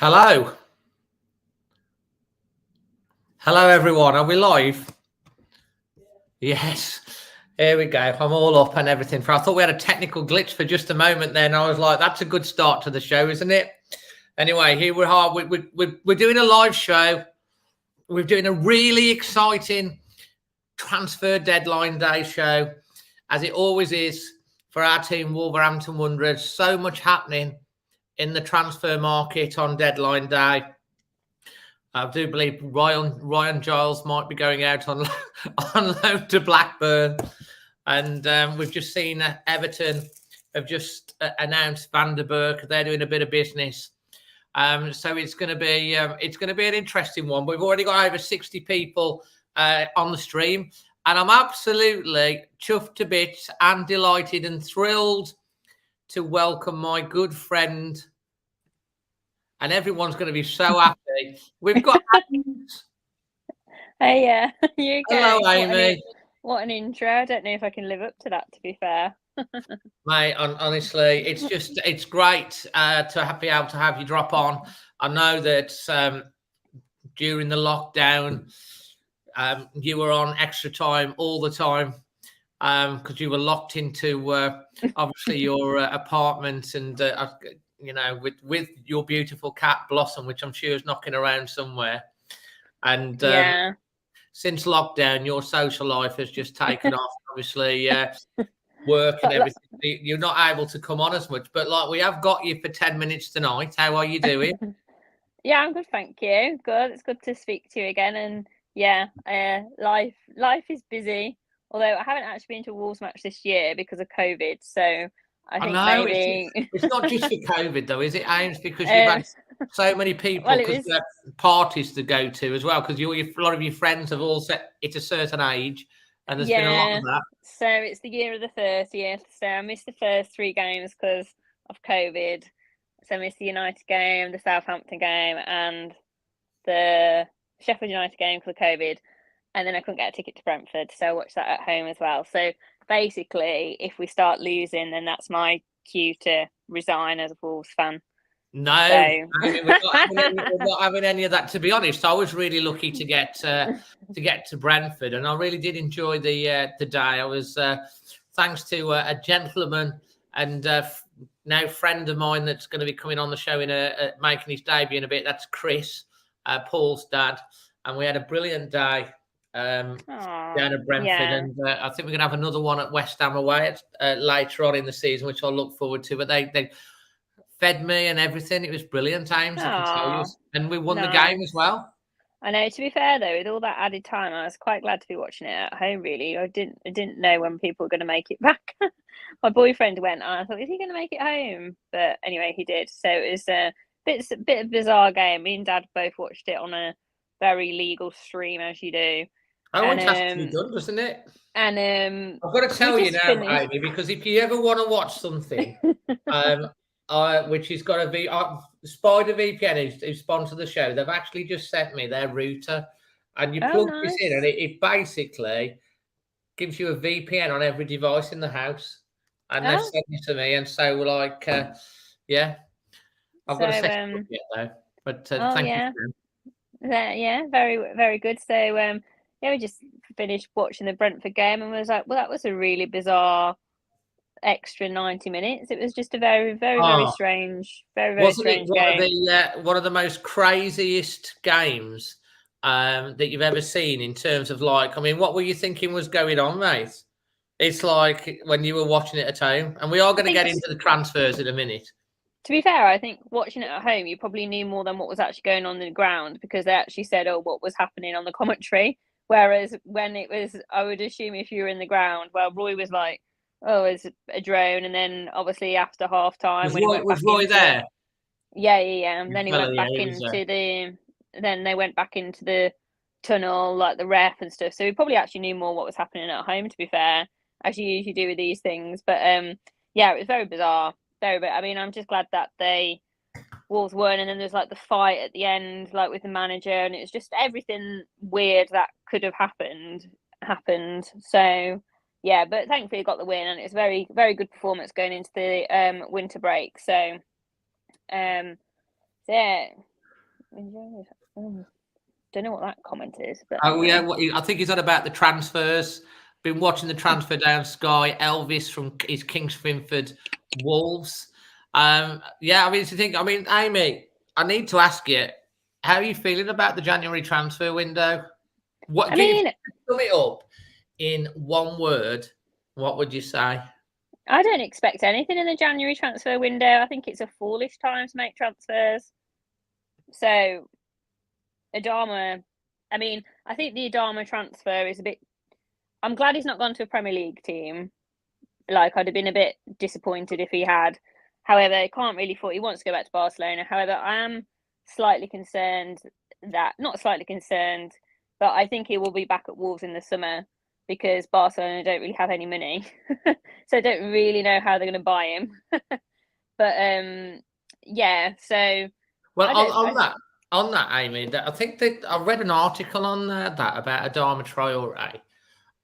Hello. Hello, everyone. Are we live? Yes. Here we go. I'm all up and everything. I thought we had a technical glitch for just a moment then. I was like, that's a good start to the show, isn't it? Anyway, here we are. We're doing a live show. We're doing a really exciting transfer deadline day show, as it always is for our team, Wolverhampton Wanderers. So much happening in the transfer market on deadline day. I do believe Ryan Giles might be going out on loan to Blackburn, and we've just seen Everton have just announced Van der Berg. They're doing a bit of business, so it's going to be an interesting one. We've already got over 60 people on the stream, and I'm absolutely chuffed to bits and delighted and thrilled to welcome my good friend. And everyone's going to be so happy. We've got Hey, yeah, you okay? Hello, Amy. What an intro. I don't know if I can live up to that, to be fair. Mate, honestly, it's great to be able to have you drop on. I know that during the lockdown, you were on extra time all the time because you were locked into obviously your apartment and with your beautiful cat Blossom, which I'm sure is knocking around somewhere. And yeah, since lockdown, your social life has just taken off. Obviously, work and everything. You're not able to come on as much, but like we have got you for 10 minutes tonight. How are you doing? Yeah, I'm good, thank you. Good. It's good to speak to you again. And yeah, life is busy. Although I haven't actually been to a Wolves match this year because of COVID, so I think maybe it's not just for COVID though, is it, Ames? Because you've had so many people, because you have parties to go to as well. Because a lot of your friends have all set it a certain age, and there's been a lot of that. So it's the year of the 30th. So I missed the first 3 games because of COVID. So I missed the United game, the Southampton game, and the Sheffield United game because of COVID. And then I couldn't get a ticket to Brentford, so I watched that at home as well. So basically, if we start losing, then that's my cue to resign as a Wolves fan. No, I mean, we're not having any of that. To be honest, I was really lucky to get to Brentford, and I really did enjoy the day. I was thanks to a gentleman and now friend of mine that's going to be coming on the show in making his debut in a bit. That's Chris, Paul's dad, and we had a brilliant day down at Brentford, and I think we're going to have another one at West Ham away later on in the season, which I look forward to. But they fed me and everything. It was brilliant times, I can tell you. And we won the game as well. I know, to be fair though, with all that added time, I was quite glad to be watching it at home, really. I didn't know when people were going to make it back. My boyfriend went and I thought, is he going to make it home? But anyway, he did. So it was a bit of bizarre game. Me and Dad both watched it on a very legal stream, as you do. Oh, it has to be done, doesn't it? And I've got to tell you now, Amy, because if you ever want to watch something, which has got to be Spider VPN, who sponsor the show, they've actually just sent me their router, and you plug this in, and it basically gives you a VPN on every device in the house, and they've sent it to me, and so like, yeah, I've got to set it up yet though, but thank you. Yeah, very, very good. So yeah, we just finished watching the Brentford game and was like, well, that was a really bizarre extra 90 minutes. It was just a very, very, very strange, very strange game. One of the most craziest games that you've ever seen in terms of like, I mean, what were you thinking was going on, mate? It's like when you were watching it at home, and we are going to get into the transfers in a minute. To be fair, I think watching it at home, you probably knew more than what was actually going on the ground because they actually said, what was happening on the commentary. Whereas when it was, I would assume if you were in the ground, well, Roy was like, it's a drone. And then obviously after half time, was Roy there? Yeah. And then he went back then they went back into the tunnel, like the ref and stuff. So we probably actually knew more what was happening at home, to be fair, as you usually do with these things. But yeah, it was very bizarre. I mean, I'm just glad that Wolves won, and then there's like the fight at the end, like with the manager, and it's just everything weird that could have happened. So yeah, but thankfully got the win, and it's very, very good performance going into the winter break. So yeah, Don't know what that comment is. But yeah, I think he's on about the transfers. Been watching the transfer down Sky. Elvis from his Kingsford Wolves. Yeah, I mean, Amy, I need to ask you, how are you feeling about the January transfer window? What? Sum it up in one word. What would you say? I don't expect anything in the January transfer window. I think it's a foolish time to make transfers. So, Adama, I mean, I think the Adama transfer is a bit. I'm glad he's not gone to a Premier League team. Like, I'd have been a bit disappointed if he had. However, I can't really afford. He wants to go back to Barcelona. However, I am slightly concerned not slightly concerned, but I think he will be back at Wolves in the summer because Barcelona don't really have any money, so I don't really know how they're going to buy him. But yeah, so on that, Amy, I think that I read an article on that about Adama Traore,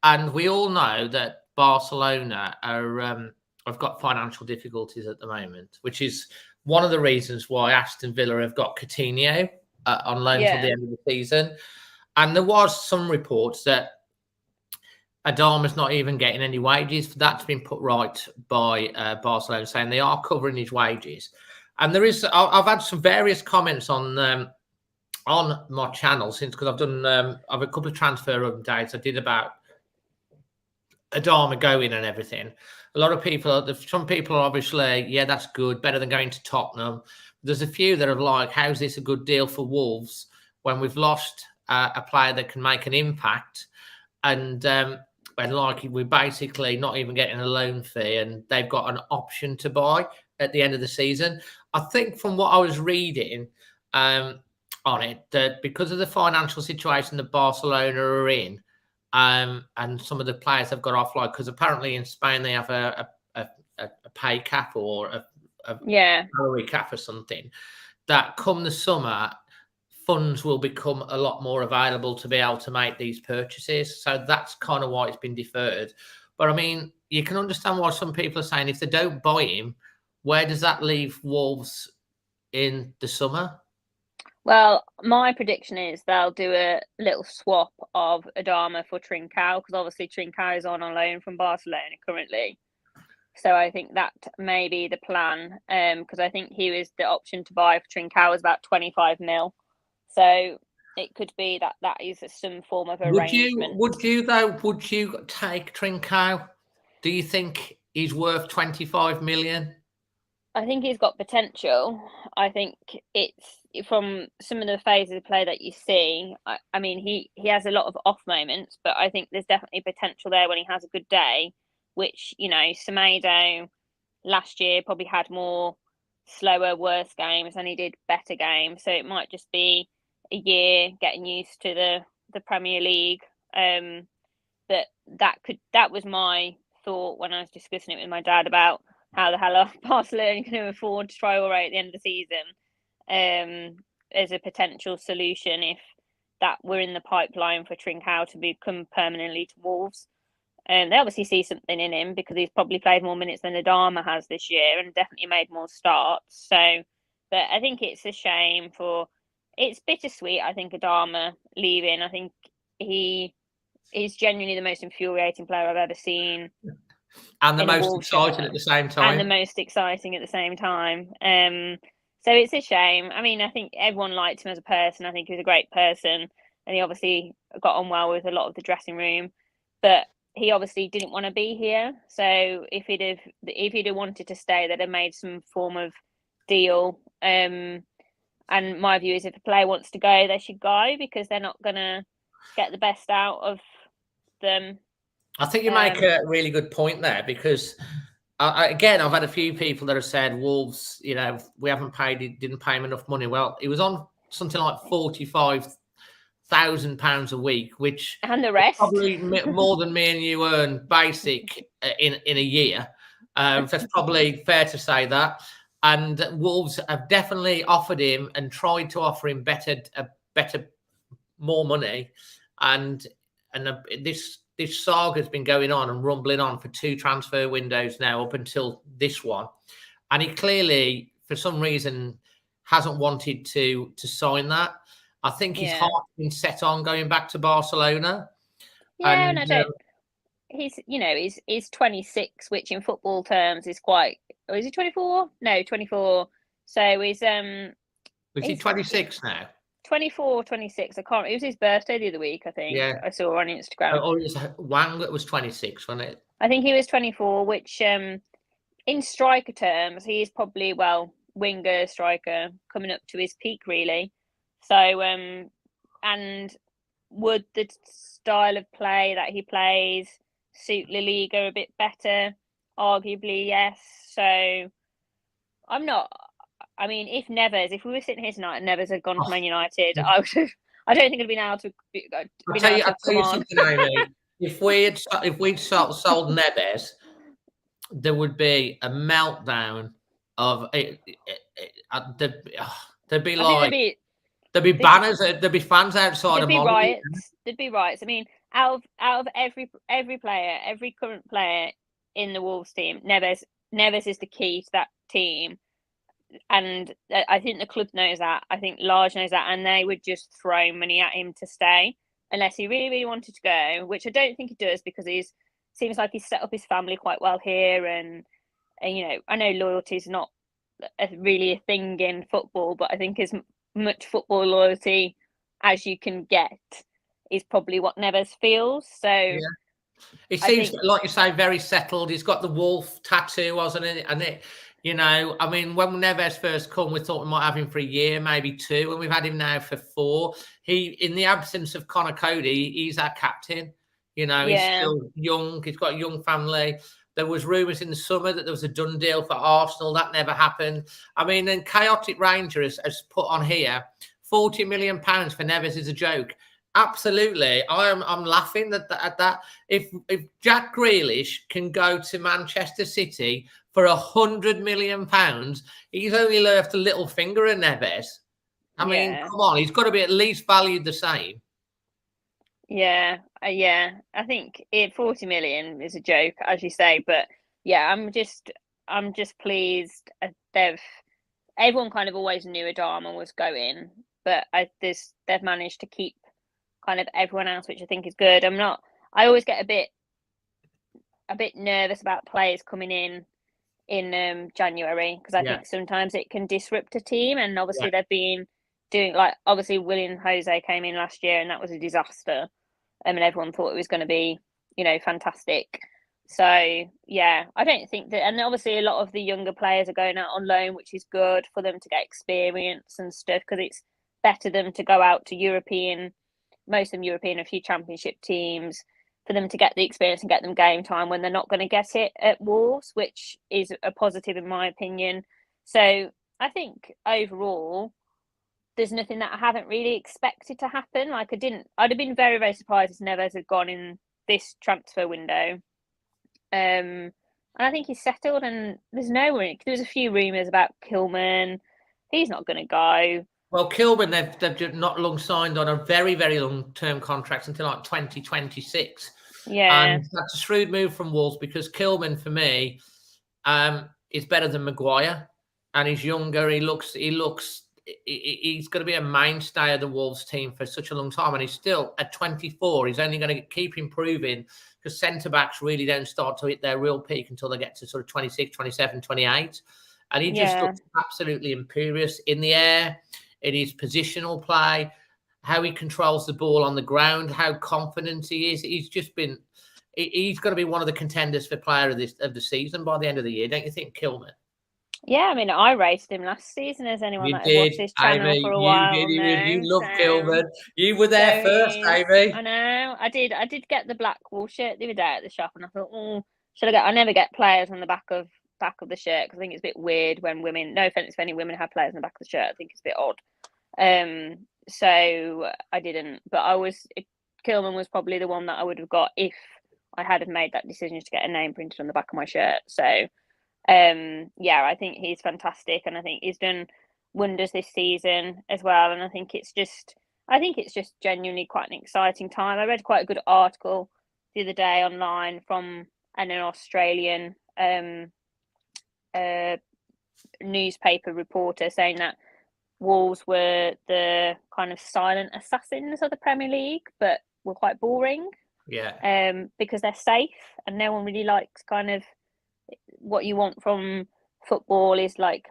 and we all know that Barcelona have got financial difficulties at the moment, which is one of the reasons why Aston Villa have got Coutinho on loan till the end of the season. And there was some reports that Adama's not even getting any wages. That's been put right by Barcelona, saying they are covering his wages. And I've had some various comments on my channel since, because I've a couple of transfer updates I did about Adama going and everything. A lot of people, some people are obviously, yeah, that's good, better than going to Tottenham. There's a few that are like, how's this a good deal for Wolves when we've lost a player that can make an impact? And like we're basically not even getting a loan fee, and they've got an option to buy at the end of the season. I think from what I was reading on it, that because of the financial situation that Barcelona are in, and some of the players have got off, like, because apparently in Spain they have a pay cap or a salary cap or something, that come the summer, funds will become a lot more available to be able to make these purchases. So that's kind of why it's been deferred. But I mean, you can understand why some people are saying if they don't buy him, where does that leave Wolves in the summer? Well, my prediction is they'll do a little swap of Adama for Trincao, because obviously Trincao is on loan from Barcelona currently. So I think that may be the plan, because I think he was the option to buy for Trincao was about 25 mil. So it could be that is some form of arrangement. Would you take Trincao? Do you think he's worth 25 million? I think he's got potential. I think it's from some of the phases of play that you see. I mean, he has a lot of off moments, but I think there's definitely potential there when he has a good day, which, you know, Semedo last year probably had more slower, worse games and he did better games. So it might just be a year getting used to the Premier League. But that was my thought when I was discussing it with my dad about how the hell are Barcelona going to afford Traore at the end of the season as a potential solution if that were in the pipeline for Trincao to become permanently to Wolves. They obviously see something in him because he's probably played more minutes than Adama has this year and definitely made more starts. So, but I think it's a shame it's bittersweet, I think, Adama leaving. I think he is genuinely the most infuriating player I've ever seen. And the most exciting at the same time. And the most exciting at the same time. So it's a shame. I mean, I think everyone liked him as a person. I think he was a great person. And he obviously got on well with a lot of the dressing room. But he obviously didn't want to be here. So if he'd have wanted to stay, they'd have made some form of deal. And my view is if a player wants to go, they should go, because they're not going to get the best out of them. I think you make a really good point there, because again, I've had a few people that have said Wolves, you know, we didn't pay him enough money. Well, he was on something like £45,000 a week, which and the rest probably more than me and you earn basic in a year. That's probably fair to say that. And Wolves have definitely offered him and tried to offer him more money, and this saga has been going on and rumbling on for 2 transfer windows now, up until this one. And he clearly, for some reason, hasn't wanted to sign that. I think his heart's been set on going back to Barcelona. Yeah, and I don't. He's 26, which in football terms is quite. Or is he 24? No, 24. So he's Was he 26 now? 24, 26. I can't. It was his birthday the other week, I think. Yeah. I saw on Instagram. Oh, it was Wang that was 26, wasn't it? I think he was 24, which in striker terms, he is probably, winger, striker, coming up to his peak, really. So, and would the style of play that he plays suit La Liga a bit better? Arguably, yes. So, I'm not. I mean, if we were sitting here tonight and Neves had gone to Man United, I would have. I don't think I'd been able to. I'll tell you something, Amy. If we'd sold Neves, there would be a meltdown of it. There'd be like there'd be banners. There'd be fans outside. There'd be riots. There'd be riots. I mean, out of every player, every current player in the Wolves team, Neves is the key to that team. And I think the club knows that. I think Lage knows that, and they would just throw money at him to stay unless he really, really wanted to go, which I don't think he does because seems like he's set up his family quite well here, and I know loyalty is not really a thing in football, but I think as much football loyalty as you can get is probably what Neves feels. So yeah. It seems like you say very settled. He's got the wolf tattoo, wasn't it? And it. I mean, when Neves first come, we thought we might have him for a year, maybe 2, and we've had him now for 4. In the absence of Conor Cody, he's our captain. He's still young. He's got a young family. There was rumours in the summer that there was a done deal for Arsenal. That never happened. I mean, then Chaotic Ranger has put on here, £40 million for Neves is a joke. Absolutely. I'm laughing at that. If Jack Grealish can go to Manchester City for £100 million, he's only left a little finger in Neves. I mean, come on, he's got to be at least valued the same. Yeah. I think 40 million is a joke, as you say, but yeah, I'm just pleased. Everyone kind of always knew Adama was going, but they've managed to keep kind of everyone else, which I think is good. I always get a bit nervous about players coming in January because I think sometimes it can disrupt a team, and obviously they've been doing obviously Willian Jose came in last year and that was a disaster, and everyone thought it was going to be fantastic. So yeah, I don't think that, and obviously a lot of the younger players are going out on loan, which is good for them to get experience and stuff, because it's better them to go out to most of them European, a few championship teams, for them to get the experience and get them game time when they're not going to get it at Wolves, which is a positive in my opinion. So I think overall, there's nothing that I haven't really expected to happen. I'd have been very, very surprised if Neves had gone in this transfer window. And I think he's settled, and there's a few rumours about Kilman. He's not going to go. Well, Kilman, they've not long signed on a very, very long-term contract until like 2026. Yeah. And that's a shrewd move from Wolves, because Kilman, for me, is better than Maguire, and he's younger. He's going to be a mainstay of the Wolves team for such a long time, and he's still at 24. He's only going to keep improving, because centre-backs really don't start to hit their real peak until they get to sort of 26, 27, 28. And he just looks absolutely imperious in the air, in his positional play, how he controls the ball on the ground, how confident he is. He's going to be one of the contenders for player of the season by the end of the year, don't you think, Kilman? Yeah, I mean, I rated him last season, as anyone that has watched this channel for a while. You love Kilman. You were there first, Amy. I know. I did get the Blackwall shirt the other day at the shop, and I thought, should I get? I never get players on the back of the shirt, because I think it's a bit weird when women. No offense if any women have players on the back of the shirt. I think it's a bit odd. So I didn't, but Kilman was probably the one that I would have got if I had have made that decision to get a name printed on the back of my shirt. So I think he's fantastic, and I think he's done wonders this season as well. And I think it's just genuinely quite an exciting time. I read quite a good article the other day online from an Australian newspaper reporter saying that Wolves were the kind of silent assassins of the Premier League, but were quite boring. Yeah. Because they're safe and no one really likes kind of what you want from football is like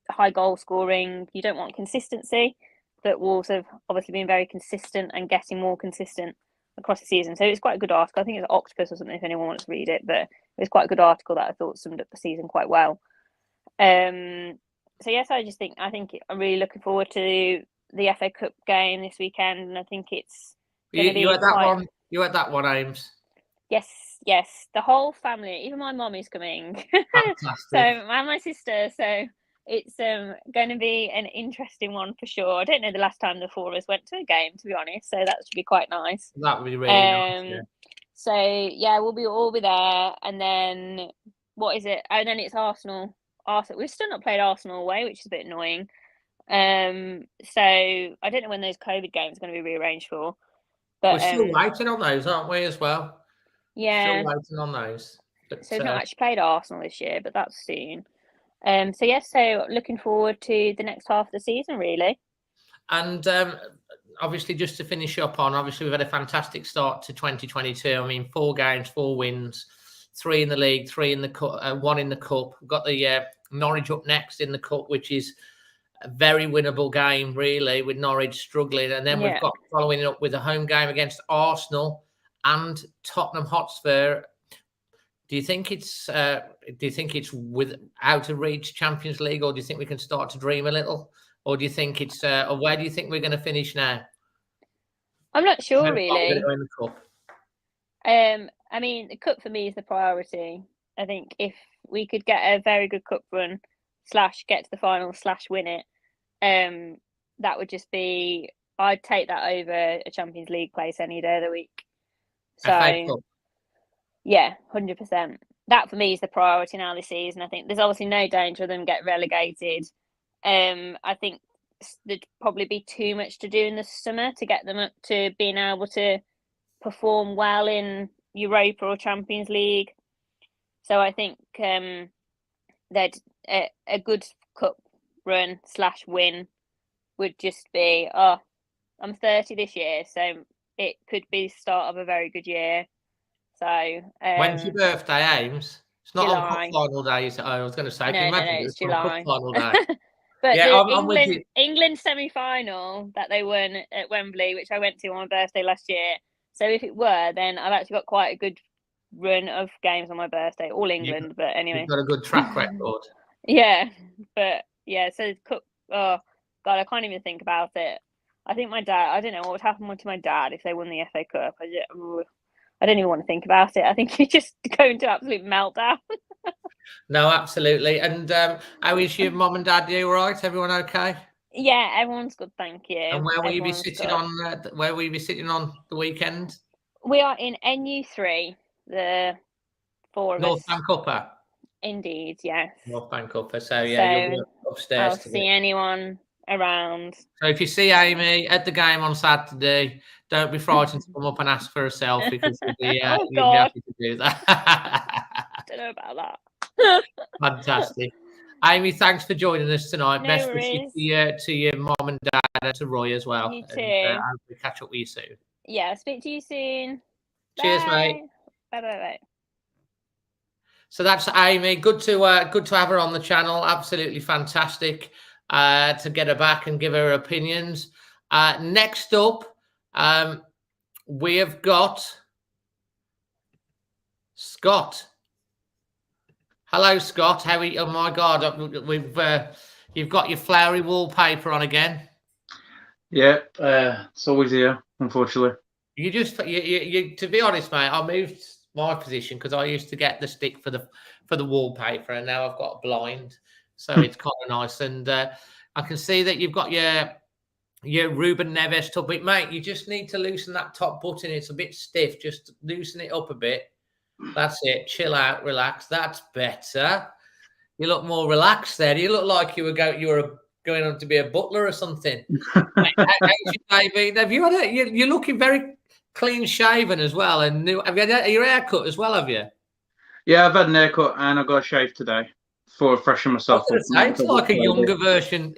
high goal scoring. You don't want consistency, but Wolves have obviously been very consistent and getting more consistent across the season. So it's quite a good article. I think it's Octopus or something if anyone wants to read it, but it was quite a good article that I thought summed up the season quite well. So yes, I think I'm really looking forward to the FA Cup game this weekend, and I think it's you at that one. You at that one, Ames? Yes. The whole family, even my mum is coming. So and my sister. So it's going to be an interesting one for sure. I don't know the last time the four of us went to a game, to be honest. So that should be quite nice. That would be really nice. Yeah. So yeah, we'll all be there, and then what is it? And then it's Arsenal. We've still not played Arsenal away, which is a bit annoying. So I don't know when those COVID games are going to be rearranged for. But we're still waiting on those, aren't we, as well? Yeah. Still waiting on those. But, so we've not actually played Arsenal this year, but that's soon. So looking forward to the next half of the season, really. And obviously, just to finish up on, obviously, we've had a fantastic start to 2022. I mean, 4 games, 4 wins, 3 in the league, 3 in the cup, 1 in the cup. We've got the Norwich up next in the cup, which is a very winnable game, really, with Norwich struggling. And then we've got following it up with a home game against Arsenal and Tottenham Hotspur. Do you think it's with out of reach Champions League, or do you think we can start to dream a little, or do you think it's or where do you think we're going to finish now? I'm not sure really. In the cup. I mean, the cup for me is the priority. I think if we could get a very good cup run / get to the final / win it, that would just be. I'd take that over a Champions League place any day of the week. So. Yeah, 100%. That for me is the priority now this season. I think there's obviously no danger of them get relegated. I think there'd probably be too much to do in the summer to get them up to being able to perform well in Europa or Champions League. So I think that a good cup run / win would just be, I'm 30 this year, so it could be the start of a very good year. So when's your birthday, Ames? It's not July. on cup final day. I was going to say, no, it's July. Cup final day. But yeah, the England semi-final that they won at Wembley, which I went to on my birthday last year. So if it were, then I've actually got quite a good run of games on my birthday, all England. But anyway, you've got a good track record. Yeah, but yeah. So cup. Oh God, I can't even think about it. I think my dad. I don't know what would happen to my dad if they won the FA Cup. I don't even want to think about it. I think you just go into absolute meltdown. No, absolutely. And how is your mom and dad? You all right? Everyone okay? Yeah, everyone's good, thank you. And where will you be sitting on? Where will you be sitting on the weekend? We are in NU3, the 4 of us. North Bank Upper. Indeed, yes. North Bank Upper. So yeah, you'll be upstairs. I'll see anyone around. So if you see Amy at the game on Saturday, don't be frightened to come up and ask for a selfie because you'll be happy to do that. I don't know about that. Fantastic. Amy, thanks for joining us tonight. No Best wishes to your mom and dad and to Roy as well. You too. And we'll catch up with you soon. Yeah, speak to you soon. Cheers, mate. Bye. Bye. So that's Amy. Good to have her on the channel. Absolutely fantastic to get her back and give her opinions. Next up, we have got Scott. Hello, Scott. How are you? Oh my God, you've got your flowery wallpaper on again. Yeah, it's always here, unfortunately. You to be honest, mate, I moved my position because I used to get the stick for the wallpaper, and now I've got a blind, so it's kind of nice. And I can see that you've got your Ruben Neves top, but mate, you just need to loosen that top button. It's a bit stiff. Just loosen it up a bit. That's it. Chill out, relax. That's better. You look more relaxed there. You look like you were going on to be a butler or something. Mate, how's your day been? You're looking very clean shaven as well, and have you had your haircut as well? Have you? Yeah, I've had an haircut and I got a shave today. for freshen myself up. It's like a younger version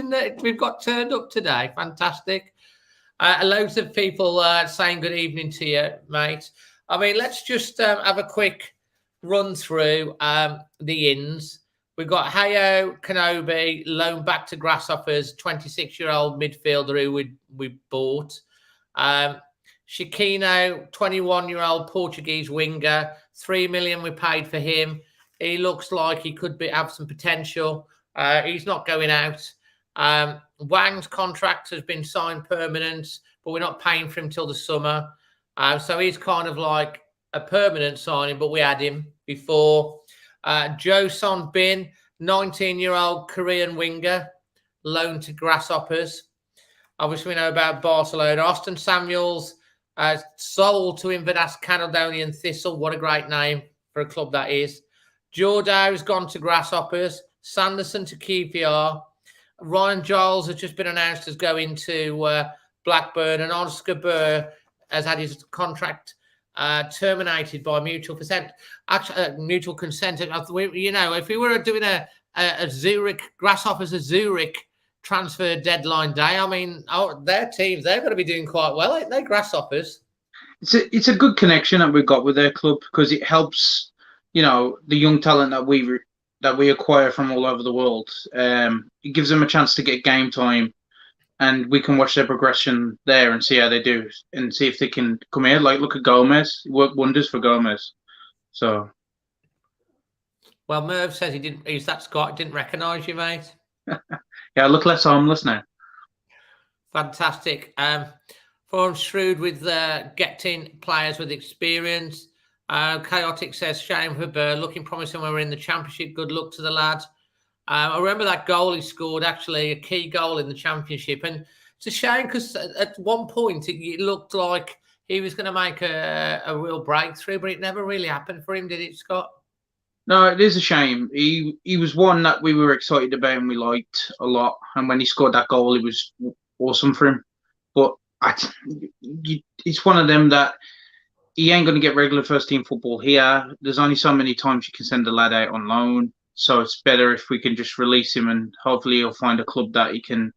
that we've got turned up today. Fantastic. Loads of people saying good evening to you, mate. I mean, let's just have a quick run through the ins. We've got Hayo Kanobi, loaned back to Grasshoppers, 26-year-old midfielder who we bought. Chiquinho, 21-year-old Portuguese winger, 3 million we paid for him. He looks like he could have some potential. He's not going out. Wang's contract has been signed permanent, but we're not paying for him till the summer. So he's kind of like a permanent signing, but we had him before. Joe Son Bin, 19-year-old Korean winger, loaned to Grasshoppers. Obviously, we know about Barcelona. Austin Samuels, sold to Inverdas Caledonian Thistle. What a great name for a club that is. Jordau's gone to Grasshoppers. Sanderson to QPR. Ryan Giles has just been announced as going to Blackburn, and Oscar Burr has had his contract terminated by mutual consent. Mutual consent. You know, if we were doing a Zurich Grasshoppers, a Zurich transfer deadline day, I mean, their teams, they're going to be doing quite well, ain't they, Grasshoppers? It's a good connection that we've got with their club, because it helps, you know, the young talent that we acquire from all over the world. It gives them a chance to get game time, and we can watch their progression there and see how they do, and see if they can come here. Like, look at Gomez; it worked wonders for Gomez. So, well, Merv says he didn't. He's that Scott didn't recognise you, mate. Yeah, I look less harmless now. Fantastic. Forum shrewd with getting players with experience. Chaotic says, shame for Burr, looking promising when we're in the Championship. Good luck to the lad. I remember that goal he scored, actually, a key goal in the Championship. And it's a shame because at one point it looked like he was going to make a real breakthrough, but it never really happened for him, did it, Scott? No, it is a shame. He was one that we were excited about and we liked a lot. And when he scored that goal, it was awesome for him. But it's one of them that he ain't going to get regular first-team football here. There's only so many times you can send a lad out on loan. So it's better if we can just release him, and hopefully he'll find a club that he can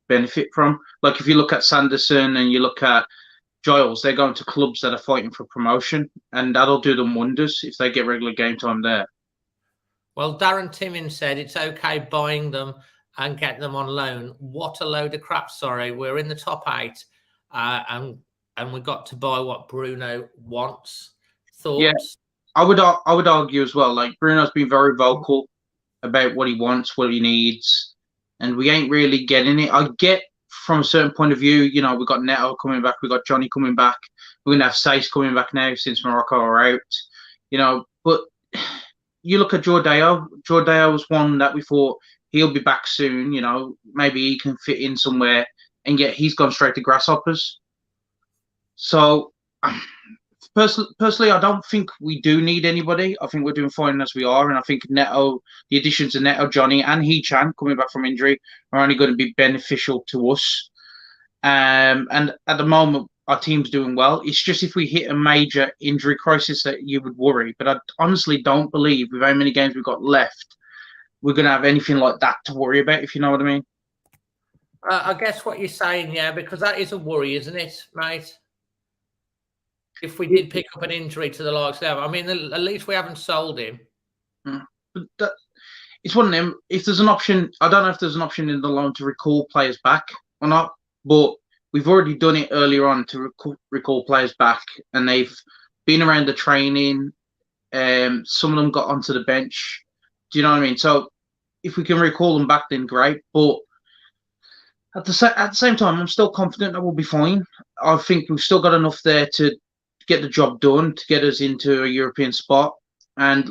benefit from. Like if you look at Sanderson and you look at Giles, they're going to clubs that are fighting for promotion, and that'll do them wonders if they get regular game time there. Well, Darren Timmins said it's okay buying them and get them on loan. What a load of crap, sorry. We're in the top 8 and we got to buy what Bruno wants. Thoughts? Yeah, I would argue as well. Like, Bruno's been very vocal about what he wants, what he needs, and we ain't really getting it. I get from a certain point of view, you know, we've got Neto coming back, we've got Johnny coming back, we're going to have Saïss coming back now since Morocco are out, you know, but you look at Jordao. Jordao was one that we thought he'll be back soon, you know, maybe he can fit in somewhere, and yet he's gone straight to Grasshoppers. So, personally, I don't think we do need anybody. I think we're doing fine as we are, and I think Neto, the additions of Neto, Johnny, and Hee-Chan coming back from injury are only going to be beneficial to us. And at the moment, our team's doing well. It's just if we hit a major injury crisis that you would worry. But I honestly don't believe, with how many games we've got left, we're going to have anything like that to worry about, if you know what I mean. I guess what you're saying, yeah, because that is a worry, isn't it, mate? If we did pick up an injury to the likes of, I mean, at least we haven't sold him. But it's one of them. If there's an option, I don't know if there's an option in the loan to recall players back or not, but we've already done it earlier on to recall players back, and they've been around the training. Some of them got onto the bench. Do you know what I mean? So if we can recall them back, then great. But at the same time, I'm still confident that we'll be fine. I think we've still got enough there to get the job done, to get us into a European spot. And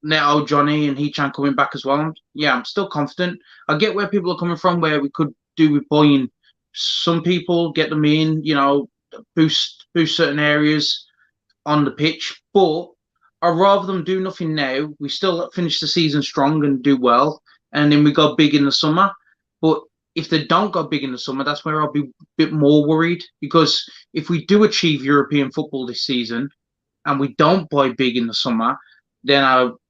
now Johnny and Hee-Chan coming back as well. Yeah, I'm still confident. I get where people are coming from, where we could do with buying some people, get them in, you know, boost certain areas on the pitch. But I'd rather them do nothing now. We still finish the season strong and do well, and then we go big in the summer. But if they don't go big in the summer, that's where I'll be a bit more worried, because if we do achieve European football this season and we don't buy big in the summer, then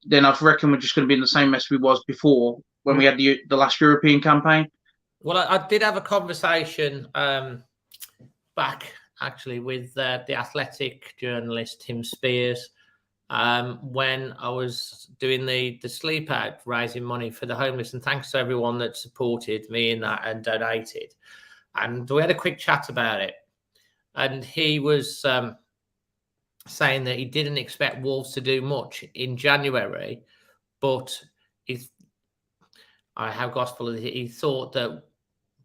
then I reckon we're just going to be in the same mess we was before when we had the last European campaign. Well, I did have a conversation back actually with the Athletic journalist Tim Spears when I was doing the sleep out, raising money for the homeless, and thanks to everyone that supported me in that and donated. And we had a quick chat about it, and he was saying that he didn't expect Wolves to do much in January, but I have gospel. He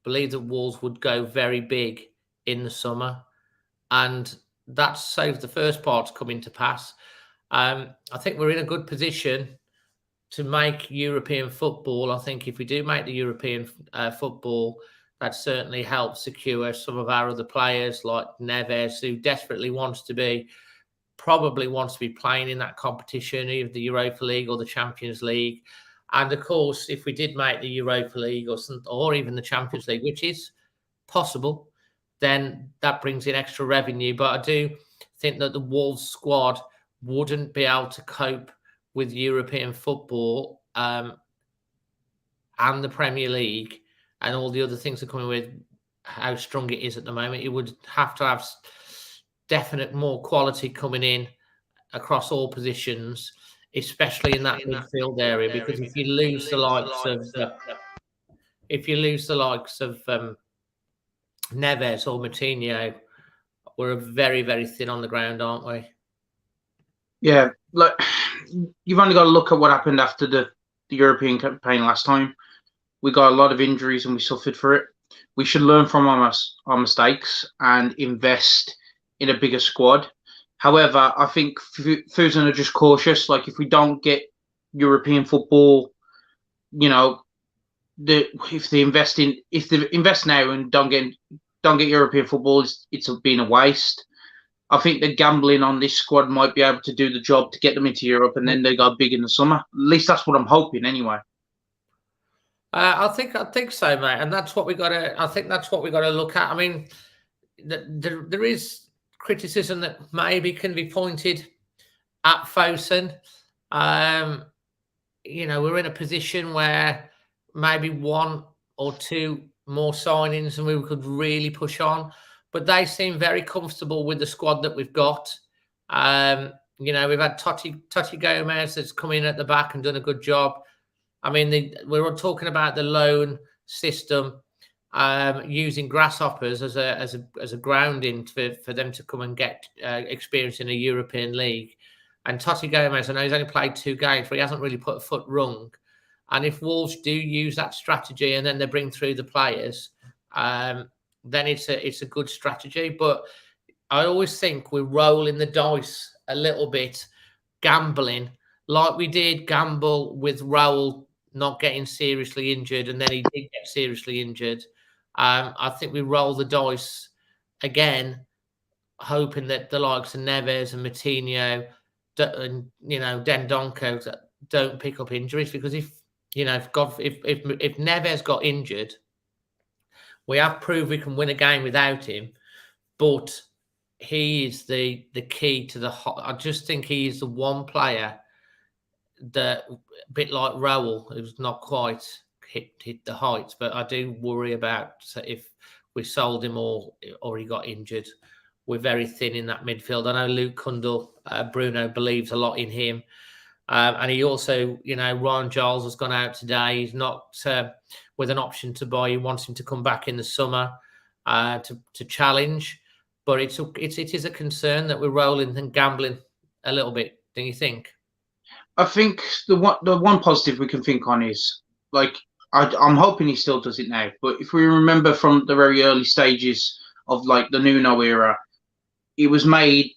believed that Wolves would go very big in the summer, and that's so the first part's coming to pass. I think we're in a good position to make European football. I think if we do make the European football, that certainly helps secure some of our other players like Neves, who desperately probably wants to be playing in that competition, either the Europa League or the Champions League. And of course, if we did make the Europa League or even the Champions League, which is possible, then that brings in extra revenue. But I do think that the Wolves squad wouldn't be able to cope with European football and the Premier League and all the other things that are coming with how strong it is at the moment. It would have to have definite more quality coming in across all positions, especially in that midfield area, because if you lose the likes of Neves or Moutinho, we're very, very thin on the ground, aren't we? Yeah, look, you've only got to look at what happened after the European campaign last time. We got a lot of injuries and we suffered for it. We should learn from our mistakes and invest in a bigger squad. However, I think Fusen are just cautious. Like, if we don't get European football, if they invest now and don't get European football, it's been a waste. I think the gambling on this squad might be able to do the job to get them into Europe, and then they go big in the summer. At least that's what I'm hoping, anyway. I think so, mate, and that's what we got to. I think that's what we got to look at. I mean, there is criticism that maybe can be pointed at Fosun. We're in a position where maybe one or two more signings and we could really push on. But they seem very comfortable with the squad that we've got. We've had Totti Gomez that's come in at the back and done a good job. I mean, we're all talking about the loan system, using Grasshoppers as a grounding for them to come and get experience in a European league. And Totti Gomez, I know he's only played 2 games, but he hasn't really put a foot wrong. And if Wolves do use that strategy and then they bring through the players, then it's a good strategy. But I always think we're rolling the dice a little bit, gambling, like we did gamble with Raul not getting seriously injured, and then he did get seriously injured. I think we roll the dice again, hoping that the likes of Neves and Moutinho and Dendoncker don't pick up injuries, because if Neves got injured, we have proved we can win a game without him, but he is the key to I just think he is the one player that, a bit like Raul, who's not quite hit the heights, but I do worry about if we sold him or he got injured. We're very thin in that midfield. I know Luke Cundle, Bruno believes a lot in him. And he also, Ryan Giles has gone out today. He's not with an option to buy. He wants him to come back in the summer to challenge. But it is a concern that we're rolling and gambling a little bit. Don't you think? I think the one positive we can think on is, like, I'm hoping he still does it now. But if we remember from the very early stages of like the Nuno era, it was made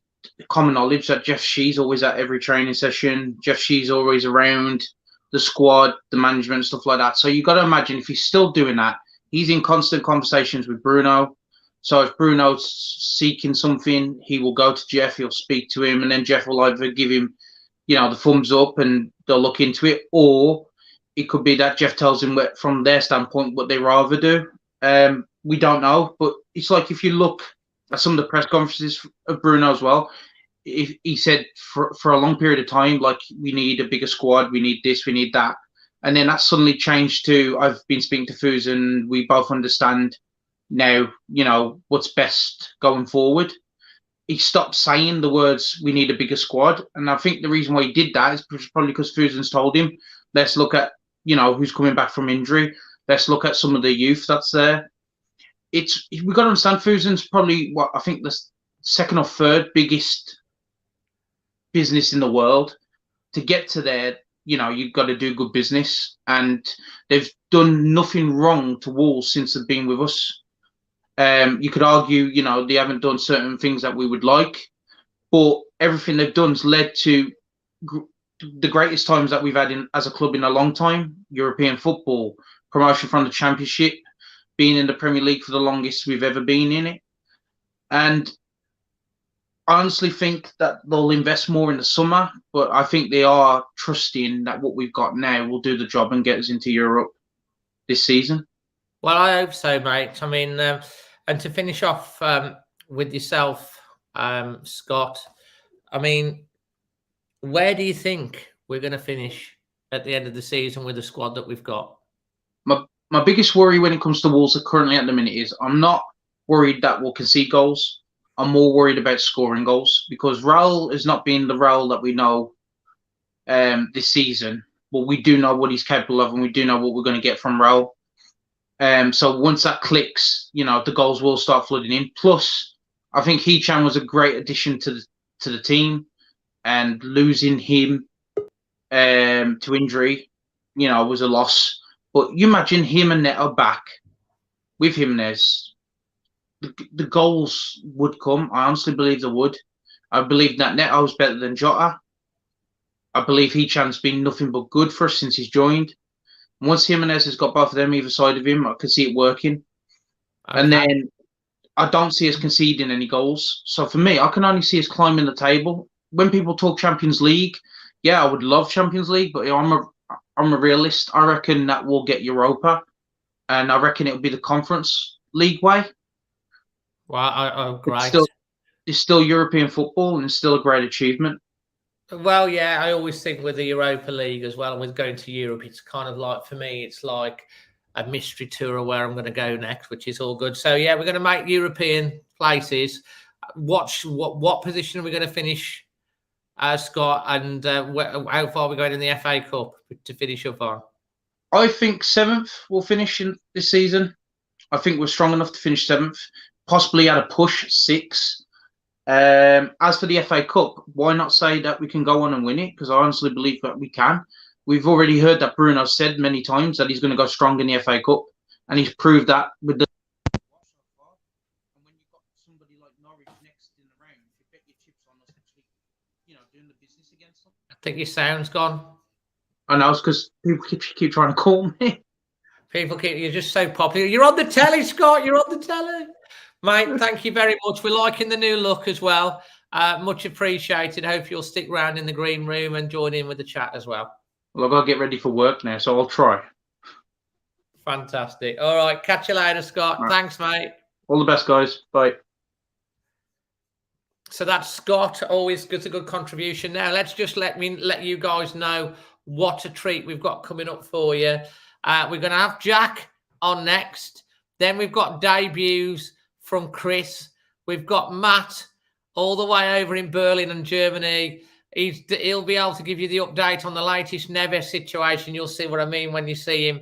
common knowledge that Jeff Shee's always at every training session. Jeff Shee's always around the squad, the management, stuff like that. So you got to imagine if he's still doing that, he's in constant conversations with Bruno. So if Bruno's seeking something, he will go to Jeff, he'll speak to him, and then Jeff will either give him, the thumbs up and they'll look into it, or it could be that Jeff tells him from their standpoint what they rather do. We don't know, but it's like if you look at some of the press conferences of Bruno as well, he said for a long period of time, like, we need a bigger squad, we need this, we need that. And then that suddenly changed to, I've been speaking to Foos and we both understand now, what's best going forward. He stopped saying the words, we need a bigger squad. And I think the reason why he did that is probably because Fusion's told him, let's look at, who's coming back from injury. Let's look at some of the youth that's there. We've got to understand Fusion's probably I think the second or third biggest business in the world. To get to there, you've got to do good business. And they've done nothing wrong to Wolves since they've been with us. You could argue, they haven't done certain things that we would like, but everything they've done has led to the greatest times that we've had as a club in a long time. European football, promotion from the Championship, being in the Premier League for the longest we've ever been in it. And I honestly think that they'll invest more in the summer, but I think they are trusting that what we've got now will do the job and get us into Europe this season. Well, I hope so, mate. I mean, and to finish off with yourself, Scott, I mean, where do you think we're going to finish at the end of the season with the squad that we've got? My biggest worry when it comes to Wolves currently at the minute is I'm not worried that we'll concede goals. I'm more worried about scoring goals, because Raul has not been the Raul that we know this season, but we do know what he's capable of and we do know what we're going to get from Raul. So once that clicks, the goals will start flooding in. Plus, I think Hichan was a great addition to the team, and losing him to injury, was a loss. But you imagine him and Neto back with Jimenez, the goals would come. I honestly believe they would. I believe that Neto's better than Jota. I believe Hichan's been nothing but good for us since he's joined. Once Jimenez has got both of them either side of him, I can see it working. Okay. And then I don't see us conceding any goals. So for me, I can only see us climbing the table. When people talk Champions League, yeah, I would love Champions League, but I'm a realist. I reckon that we'll get Europa, and I reckon it'll be the Conference League way. Well, great. It's still European football, and it's still a great achievement. Well, yeah, I always think with the Europa League as well, and with going to Europe, it's kind of like, for me, it's like a mystery tour of where I'm going to go next, which is all good. So, yeah, we're going to make European places. What position are we going to finish, Scott, and how far are we going in the FA Cup to finish up on? I think 7th will finish in this season. I think we're strong enough to finish 7th, possibly at a push 6th. As for the FA Cup, why not say that we can go on and win it? Because I honestly believe that we can. We've already heard that Bruno said many times that he's going to go strong in the FA Cup, and he's proved that with the. And when you've got somebody like Norwich next in the round, you bet your chips on us actually, doing the business against them. I think your sound's gone. I know, it's because people keep trying to call me. You're just so popular. You're on the telly, Scott. You're on the telly. Mate, thank you very much. We're liking the new look as well. Much appreciated. Hope you'll stick around in the green room and join in with the chat as well. Well, I've got to get ready for work now, so I'll try. Fantastic. All right. Catch you later, Scott. Right. Thanks, mate. All the best, guys. Bye. So that's Scott. Always gets a good contribution. Now, let's just let you guys know what a treat we've got coming up for you. We're going to have Jack on next. Then we've got debuts from Chris. We've got Matt all the way over in Berlin and Germany. He'll be able to give you the update on the latest Neves situation. You'll see what I mean when you see him.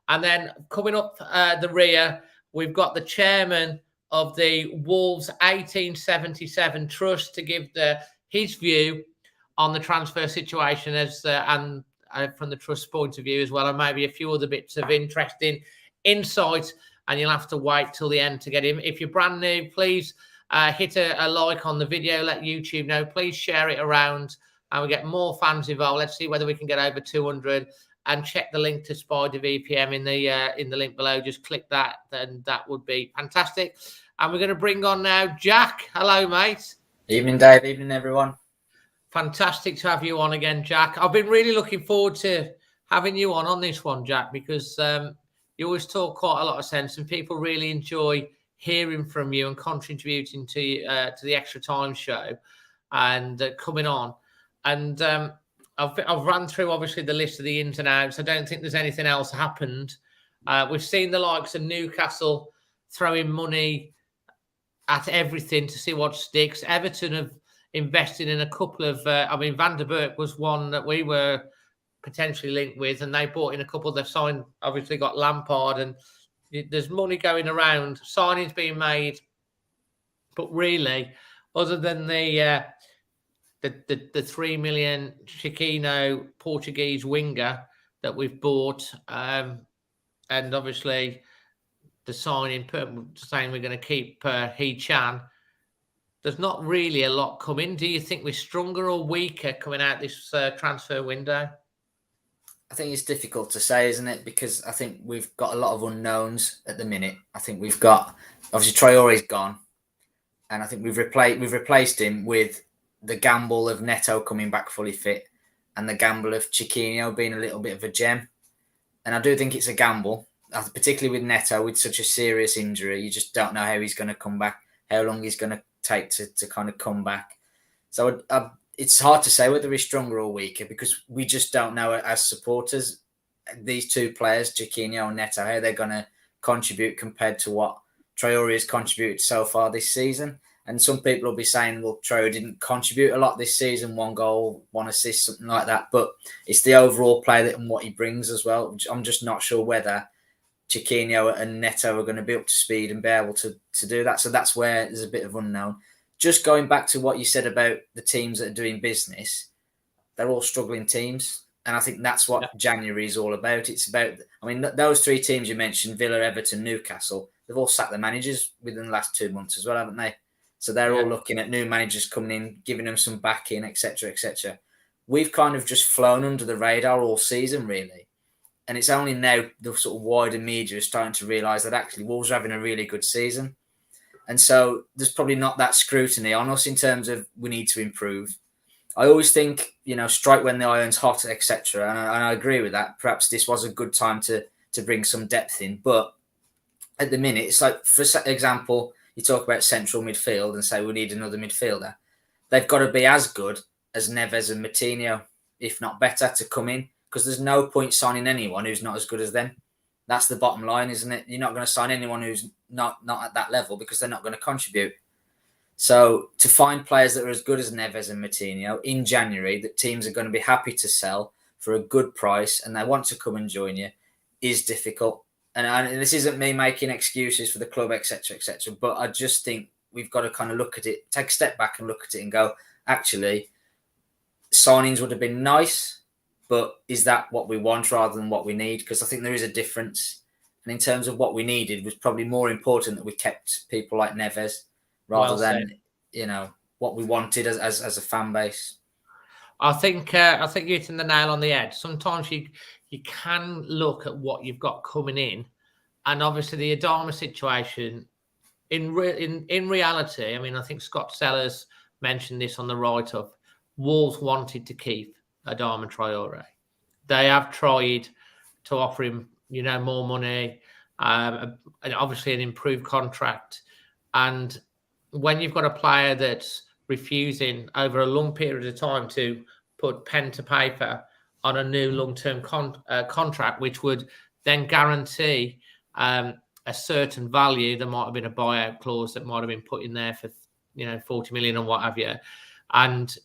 And then coming up the rear, we've got the chairman of the Wolves 1877 Trust to give his view on the transfer situation and from the Trust point of view as well, and maybe a few other bits of interesting insight. And you'll have to wait till the end to get him. If you're brand new, please hit a like on the video. Let YouTube know. Please share it around, and we get more fans involved. Let's see whether we can get over 200. And check the link to Spider VPN in the link below. Just click that, then that would be fantastic. And we're going to bring on now Jack. Hello, mate. Evening, Dave. Evening, everyone. Fantastic to have you on again, Jack. I've been really looking forward to having you on this one, Jack, because you always talk quite a lot of sense, and people really enjoy hearing from you and contributing to the Extra Time show. and coming on. And I've run through, obviously, the list of the ins and outs. I don't think there's anything else happened. We've seen the likes of Newcastle throwing money at everything to see what sticks. Everton have invested in a couple of, Van der Beek was one that we were potentially linked with, and they bought in a couple. They've signed, obviously got Lampard, and there's money going around, signings being made. But really, other than the 3 million Chiquinho Portuguese winger that we've bought, and obviously the signing saying we're going to keep He-Chan, there's not really a lot coming. Do you think we're stronger or weaker coming out this transfer window? I think it's difficult to say, isn't it? Because I think we've got a lot of unknowns at the minute. I think we've got, obviously Traore's gone, and I think we've replaced him with the gamble of Neto coming back fully fit and the gamble of Chiquinho being a little bit of a gem. And I do think it's a gamble, particularly with Neto, with such a serious injury. You just don't know how he's going to come back, how long he's going to take to kind of come back. So it's hard to say whether he's stronger or weaker, because we just don't know as supporters, these two players, Chiquinho and Neto, how they're going to contribute compared to what Traore has contributed so far this season. And some people will be saying, well, Traore didn't contribute a lot this season, 1 goal, 1 assist, something like that. But it's the overall play and what he brings as well. I'm just not sure whether Chiquinho and Neto are going to be up to speed and be able to do that. So that's where there's a bit of unknown. Just going back to what you said about the teams that are doing business, they're all struggling teams. And I think that's what January is all about. It's about, those 3 teams you mentioned, Villa, Everton, Newcastle, they've all sacked their managers within the last 2 months as well, haven't they? So they're all looking at new managers coming in, giving them some backing, etc., etc. We've kind of just flown under the radar all season, really. And it's only now the sort of wider media is starting to realise that actually Wolves are having a really good season. And so there's probably not that scrutiny on us in terms of we need to improve. I always think, strike when the iron's hot, etc. And I agree with that. Perhaps this was a good time to bring some depth in. But at the minute, it's like, for example, you talk about central midfield and say we need another midfielder. They've got to be as good as Neves and Moutinho, if not better, to come in, because there's no point signing anyone who's not as good as them. That's the bottom line, isn't it? You're not going to sign anyone who's not at that level because they're not going to contribute. So to find players that are as good as Neves and Moutinho in January that teams are going to be happy to sell for a good price and they want to come and join you is difficult. And this isn't me making excuses for the club, etc., etc. But I just think we've got to kind of look at it, take a step back and look at it and go, actually, signings would have been nice, but is that what we want rather than what we need? Because I think there is a difference. And in terms of what we needed, was probably more important that we kept people like Neves rather than, what we wanted as a fan base. I think you're hitting the nail on the head. Sometimes you can look at what you've got coming in, and obviously the Adama situation. In reality, I think Scott Sellers mentioned this on the write-up. Wolves wanted to keep Adama Traore. They have tried to offer him, more money, and obviously an improved contract. And when you've got a player that's refusing over a long period of time to put pen to paper on a new long-term contract, which would then guarantee a certain value, there might have been a buyout clause that might have been put in there for 40 million or what have you. And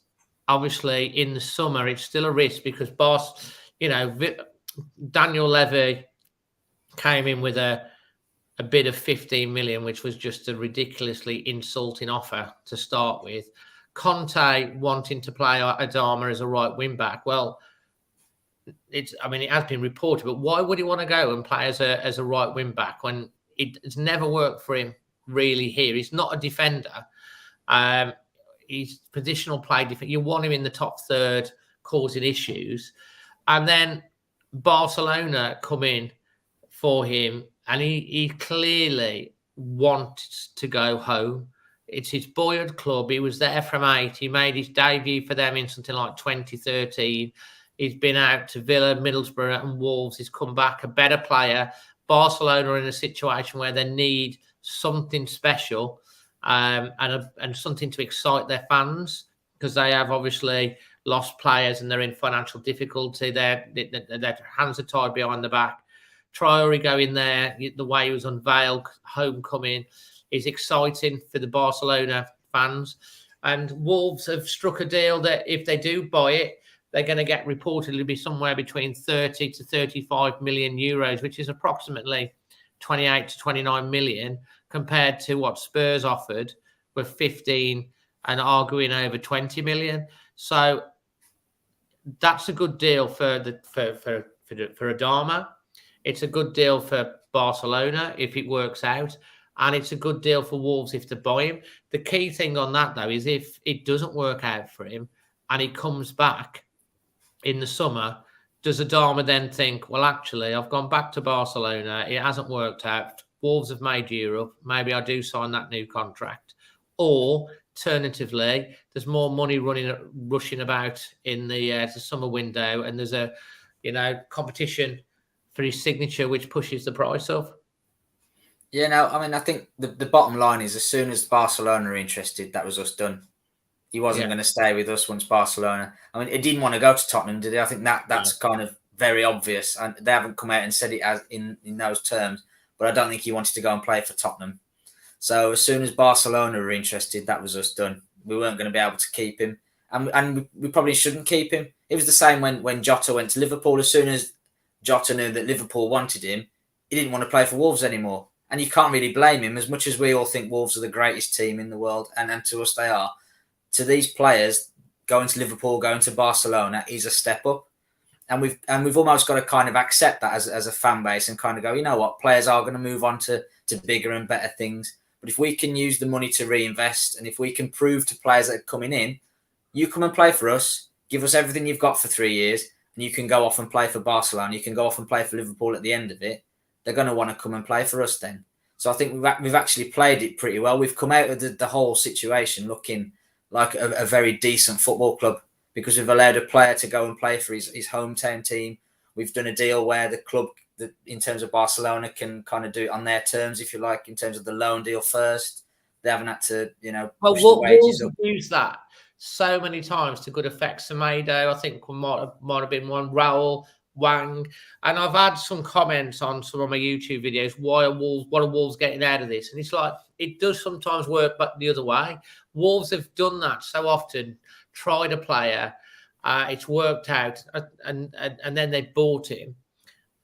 obviously in the summer it's still a risk because Daniel Levy came in with a bid of 15 million, which was just a ridiculously insulting offer to start with. Conte wanting to play Adama as a right wing back. Well, it has been reported, but why would he want to go and play as a right wing back when it's never worked for him really here? He's not a defender. He's positional play. You want him in the top third, causing issues, and then Barcelona come in for him, and he clearly wants to go home. It's his boyhood club. He was there from 8. He made his debut for them in something like 2013. He's been out to Villa, Middlesbrough and Wolves. He's come back a better player. Barcelona are in a situation where they need something special and something to excite their fans, because they have obviously lost players and they're in financial difficulty. Their hands are tied behind the back. Traore going there, the way he was unveiled, homecoming, is exciting for the Barcelona fans. And Wolves have struck a deal that if they do buy it, they're going to get reportedly be somewhere between 30 to 35 million euros, which is approximately 28 to 29 million compared to what Spurs offered with 15 and arguing over 20 million. So that's a good deal for Adama. It's a good deal for Barcelona if it works out. And it's a good deal for Wolves if they buy him. The key thing on that, though, is if it doesn't work out for him and he comes back in the summer, does Adama then think, well, actually, I've gone back to Barcelona. It hasn't worked out. Wolves have made Europe. Maybe I do sign that new contract. Or alternatively, there's more money rushing about in the summer window, and there's a competition for his signature, which pushes the price up. Yeah, no, I mean, I think the bottom line is as soon as Barcelona are interested, that was us done. He wasn't going to stay with us once Barcelona. I mean, he didn't want to go to Tottenham, did he? I think that's kind of very obvious, and they haven't come out and said it as in those terms. But I don't think he wanted to go and play for Tottenham. So as soon as Barcelona were interested, that was us done. We weren't going to be able to keep him, and we probably shouldn't keep him. It was the same when Jota went to Liverpool. As soon as Jota knew that Liverpool wanted him, he didn't want to play for Wolves anymore. And you can't really blame him, as much as we all think Wolves are the greatest team in the world, and to us they are. To these players, going to Liverpool, going to Barcelona is a step up. And we've almost got to kind of accept that as a fan base and kind of go, you know what, players are going to move on to bigger and better things. But if we can use the money to reinvest, and if we can prove to players that are coming in, you come and play for us, give us everything you've got for 3 years, and you can go off and play for Barcelona, you can go off and play for Liverpool at the end of it, they're going to want to come and play for us then. So I think we've actually played it pretty well. We've come out of the whole situation looking like a very decent football club, because we've allowed a player to go and play for his hometown team. We've done a deal where the club, in terms of Barcelona, can kind of do it on their terms, if you like, in terms of the loan deal first. They haven't had to, push the wages up. Use that so many times to good effect. Semedo, I think, might have been one. Raul, Wang. And I've had some comments on some of my YouTube videos. What are Wolves getting out of this? And it's like, it does sometimes work, but the other way. Wolves have done that so often, tried a player, it's worked out, and then they bought him.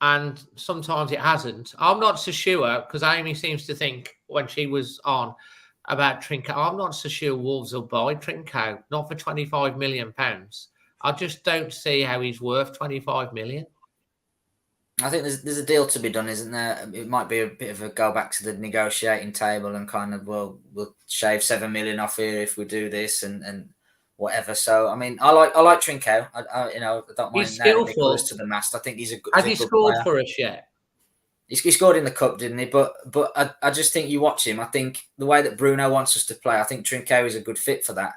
And sometimes it hasn't. I'm not so sure, because Amy seems to think when she was on about Trincao, I'm not so sure Wolves will buy Trincao, not for £25 million. I just don't see how he's worth 25 million. I think there's a deal to be done, isn't there? It might be a bit of a go back to the negotiating table and kind of, we'll shave 7 million off here if we do this and whatever. So I mean, I like Trincao. I don't mind nailing it close to the mast. I think he's a good. Has he scored player for us yet? He scored in the cup, didn't he? But I just think you watch him. I think the way that Bruno wants us to play, I think Trincao is a good fit for that.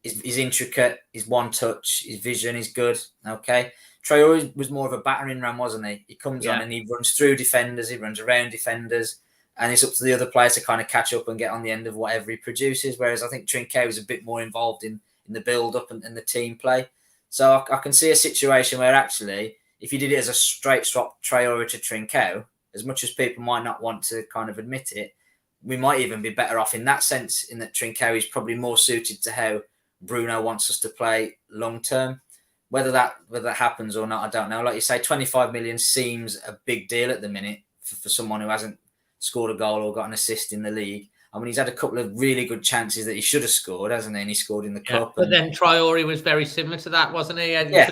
He's intricate, his one touch, his vision is good. Okay. Traore was more of a battering ram, wasn't he? He comes on and he runs through defenders, he runs around defenders, and it's up to the other players to kind of catch up and get on the end of whatever he produces. Whereas I think Trincao is a bit more involved in the build-up and the team play. So I can see a situation where actually, if you did it as a straight swap Traore to Trincao, as much as people might not want to kind of admit it, we might even be better off in that sense, in that Trincao is probably more suited to how Bruno wants us to play long term. Whether that happens or not, I don't know. Like you say, 25 million seems a big deal at the minute for someone who hasn't scored a goal or got an assist in the league. I mean, he's had a couple of really good chances that he should have scored, hasn't he? And he scored in the cup. But then Traore was very similar to that, wasn't he? And, yeah.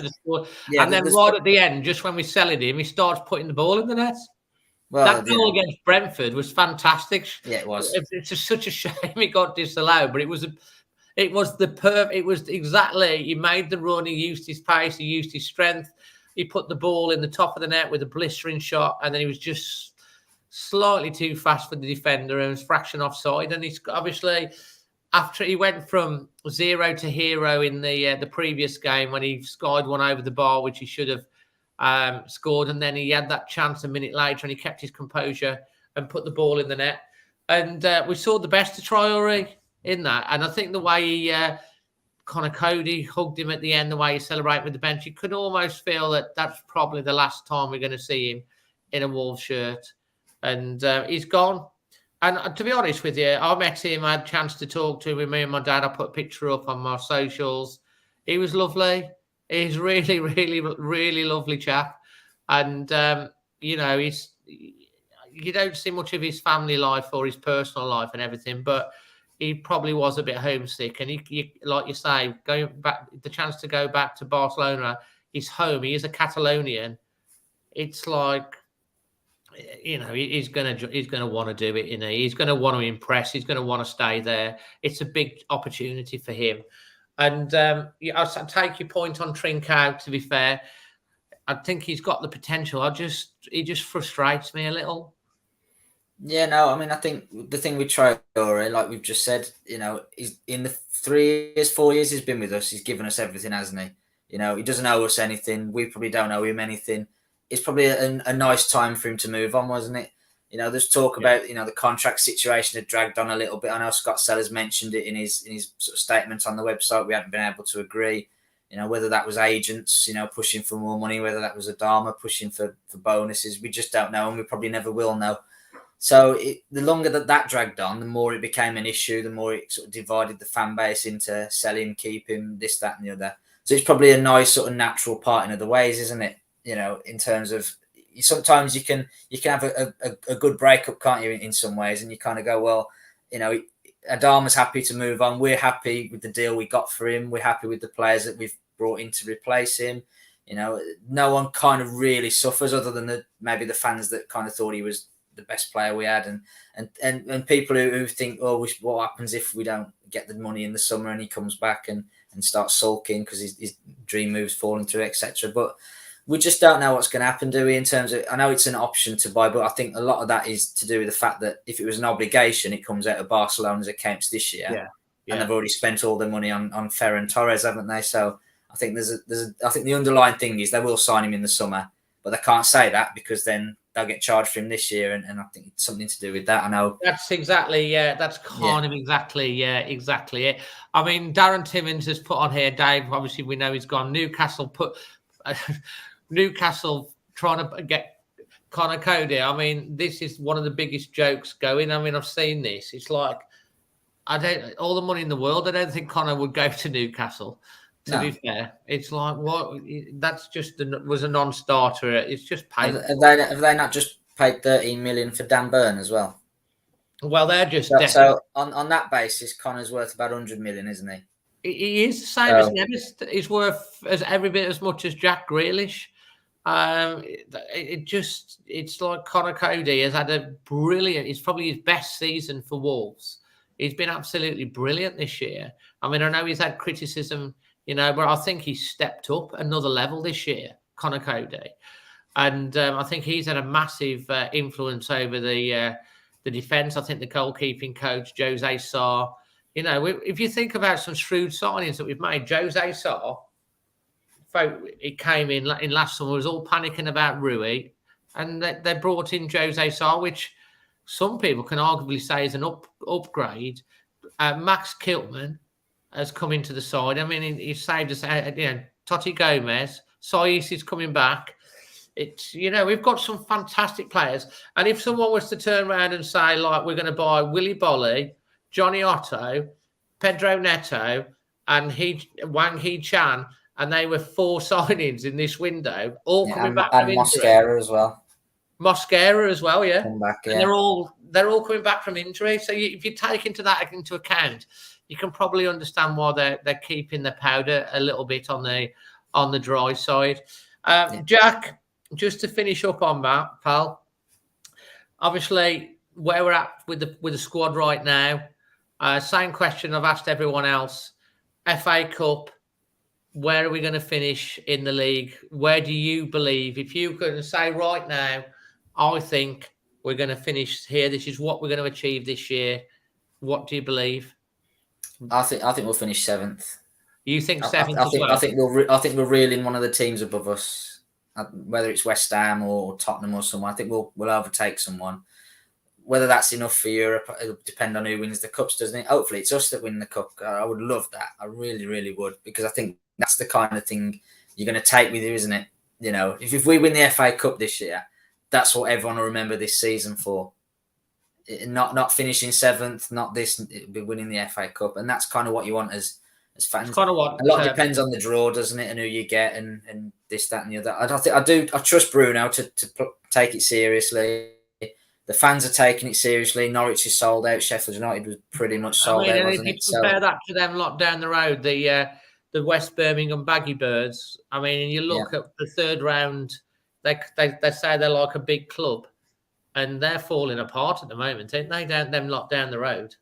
And then right at the end, just when we're selling him, he starts putting the ball in the net. Well, that goal against Brentford was fantastic. Yeah, it was. It's just such a shame it got disallowed, but it was exactly. He made the run. He used his pace. He used his strength. He put the ball in the top of the net with a blistering shot, and then he was just slightly too fast for the defender and was fraction offside. And he's obviously, after he went from 0 to hero in the previous game when he skied one over the bar, which he should have scored, and then he had that chance a minute later and he kept his composure and put the ball in the net. And we saw the best of Traore in that. And I think the way he Connor Cody hugged him at the end, the way he celebrated with the bench. You could almost feel that that's probably the last time we're going to see him in a Wolves shirt. And he's gone. And to be honest with you, I met him. I had a chance to talk to him with me and my dad. I put a picture up on my socials. He was lovely. He's really, really, really lovely chap. And, you don't see much of his family life or his personal life and everything, but he probably was a bit homesick. And he, like you say, going back, the chance to go back to Barcelona, his home. He is a Catalonian. It's like, he's gonna want to do it. He's gonna want to impress. He's gonna want to stay there. It's a big opportunity for him. And I take your point on Trincao. To be fair, I think he's got the potential. He just frustrates me a little. Yeah, no, I mean, I think the thing with Traore, like we've just said, he's in the 4 years he's been with us, he's given us everything, hasn't he? He doesn't owe us anything. We probably don't owe him anything. It's probably a nice time for him to move on, wasn't it? There's talk about, the contract situation had dragged on a little bit. I know Scott Sellers mentioned it in his sort of statement on the website. We hadn't been able to agree, whether that was agents, pushing for more money, whether that was Adama pushing for bonuses. We just don't know, and we probably never will know. So the longer that dragged on, the more it became an issue, the more it sort of divided the fan base into sell him, keep him, this, that, and the other. So it's probably a nice sort of natural part in other ways, isn't it? In terms of sometimes you can have a good breakup, can't you, in some ways, and you kind of go, well, Adama's happy to move on. We're happy with the deal we got for him. We're happy with the players that we've brought in to replace him. No one kind of really suffers other than maybe the fans that kind of thought he was the best player we had, and people who think, oh, what happens if we don't get the money in the summer and he comes back and starts sulking because his dream move's fallen through, etc. But we just don't know what's going to happen, do we? In terms of, I know it's an option to buy, but I think a lot of that is to do with the fact that if it was an obligation, it comes out of Barcelona's accounts this year, and they've already spent all their money on Ferran Torres, haven't they? So I think I think the underlying thing is they will sign him in the summer, but they can't say that because then they'll get charged for him this year, and I think it's something to do with that. I know that's exactly that's kind of exactly it. I mean, Darren Timmins has put on here, Dave. Obviously, we know he's gone. Newcastle trying to get Connor Cody. I mean, this is one of the biggest jokes going. I mean, I've seen this. It's like all the money in the world. I don't think Connor would go to Newcastle. To be fair, it's like what? That's just was a non-starter. It's just paid. Have they not just paid 13 million for Dan Burn as well? Well, they're just so on that basis, Connor's worth about 100 million, isn't he? He is the same as Neves. He's worth as every bit as much as Jack Grealish. It's like Connor Cody has had a brilliant. It's probably his best season for Wolves. He's been absolutely brilliant this year. I mean, I know he's had criticism, but I think he's stepped up another level this year, Connor Cody, and I think he's had a massive influence over the defence. I think the goalkeeping coach Jose Sarr. If you think about some shrewd signings that we've made, Jose Sarr. It came in last summer, was all panicking about Rui, and they brought in Jose Sarr, which some people can arguably say is an upgrade. Max Kiltman has come into the side. I mean, he saved us. Totti Gomez, Saiss is coming back. It's we've got some fantastic players, and if someone was to turn around and say like we're going to buy Willy Bolly, Johnny Otto, Pedro Neto, and Wang Hee-chan. And they were 4 signings in this window, all coming back from injury. And Mosquera as well. Mosquera as well, yeah. Come back, yeah. And they're all coming back from injury. So if you take into account, you can probably understand why they're keeping the powder a little bit on the dry side. Jack, just to finish up on that, pal. Obviously, where we're at with the squad right now. Same question I've asked everyone else. FA Cup. Where are we going to finish in the league? Where do you believe? If you could say right now, I think we're going to finish here. This is what we're going to achieve this year. What do you believe? I think we'll finish 7th. You think 7th? I think we're reeling one of the teams above us, whether it's West Ham or Tottenham or someone. I think we'll overtake someone. whether that's enough for Europe, it'll depend on who wins the cups, doesn't it? Hopefully, it's us that win the cup. I would love that. I really, really would, because I think that's the kind of thing you're going to take with you, isn't it? You know, if we win the FA Cup this year, that's what everyone will remember this season for. Not finishing 7th, not this, be winning the FA Cup, and that's kind of what you want as fans. Kind of what a lot depends on the draw, doesn't it, and who you get, and this, that, and the other. I trust Bruno to take it seriously. The fans are taking it seriously. Norwich is sold out. Sheffield United was pretty much sold out, wasn't it? If you compare that to them lot down the road, the West Birmingham Baggy Birds. I mean, and you look at the third round, they say they're like a big club, and they're falling apart at the moment, ain't they? Them lot down the road.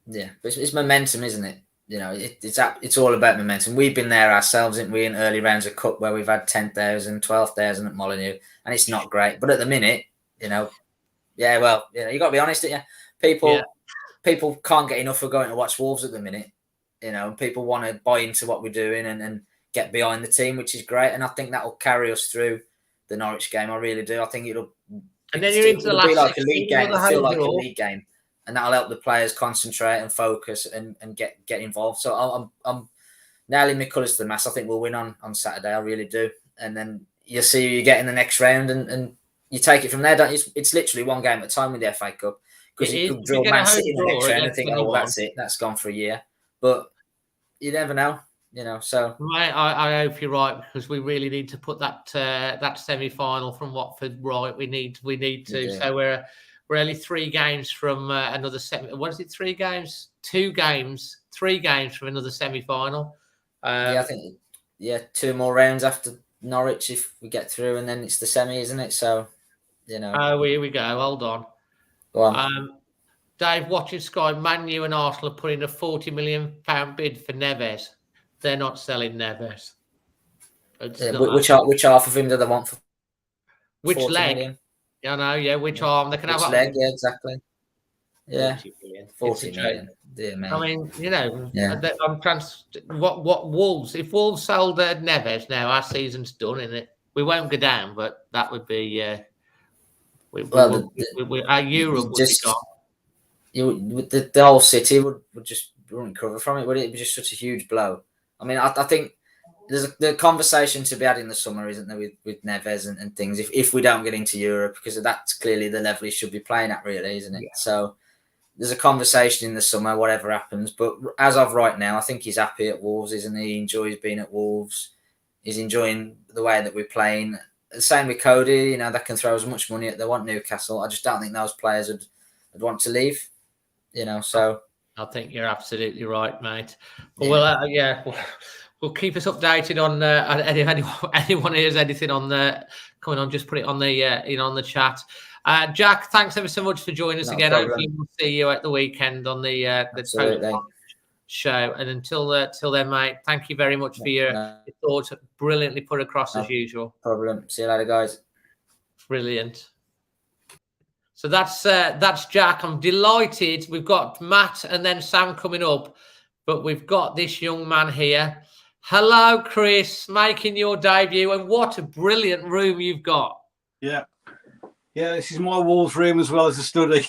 Yeah, but it's momentum, isn't it? You know, it's all about momentum. We've been there ourselves, haven't we, in early rounds of Cup where we've had 10,000, 12,000 at Molineux, and it's not great. But at the minute, you know, yeah, well, you know, you got to be honest, yeah. People can't get enough of going to watch Wolves at the minute. You know, people want to buy into what we're doing and get behind the team, which is great. And I think that will carry us through the Norwich game. I really do. I think it'll. And then you're into the last be like a league game. It'll feel like a league game, and that'll help the players concentrate and focus and get involved. So I'm nailing my colours to the mast. I think we'll win on Saturday. I really do. And then you'll see who you get in the next round, and you take it from there. Don't you? It's literally one game at a time with the FA Cup, because you could draw Man City in the next round and think, oh, well, that's it. That's gone for a year. But you never know, you know. So I hope you're right, because we really need to put that semi-final from Watford right. We need to. Yeah. So we're only 3 games from another semi. What is it? 3 games? 2 games? 3 games from another semi-final. I think 2 more rounds after Norwich if we get through, and then it's the semi, isn't it? So, you know. Oh, here we go. Hold on. Go on. Dave, watching Sky, Man U and Arsenal are putting a £40 million bid for Neves. They're not selling Neves. Which half of him do they want for? Which leg? Million? I know, yeah. Which arm? They can which have leg? Yeah, exactly. Yeah, 40 million. Dear me. I mean, you know, what Wolves? If Wolves sold Neves now, our season's done, isn't it? We won't go down, but that would be. Our Europe would be gone. The whole city wouldn't recover from it, would it? It'd be just such a huge blow. I mean, I think there's the conversation to be had in the summer, isn't there, with Neves and things, if we don't get into Europe, because that's clearly the level he should be playing at, really, isn't it? Yeah. So there's a conversation in the summer, whatever happens. But as of right now, I think he's happy at Wolves, isn't he? He enjoys being at Wolves. He's enjoying the way that we're playing. The same with Cody, you know, they can throw as much money at they want Newcastle. I just don't think those players would want to leave. You know, so I think you're absolutely right, mate. But we'll keep us updated on anyone who has anything on coming on. Just put it on the on the chat. Jack, thanks ever so much for joining us again. Hopefully we'll see you at the weekend on the show. And until then, mate, thank you very much for your thoughts. Brilliantly put across as usual. No problem. See you later, guys. Brilliant. So that's Jack. I'm delighted. We've got Matt and then Sam coming up, but we've got this young man here. Hello, Chris, making your debut, and what a brilliant room you've got. Yeah, this is my Wolves room as well as a study.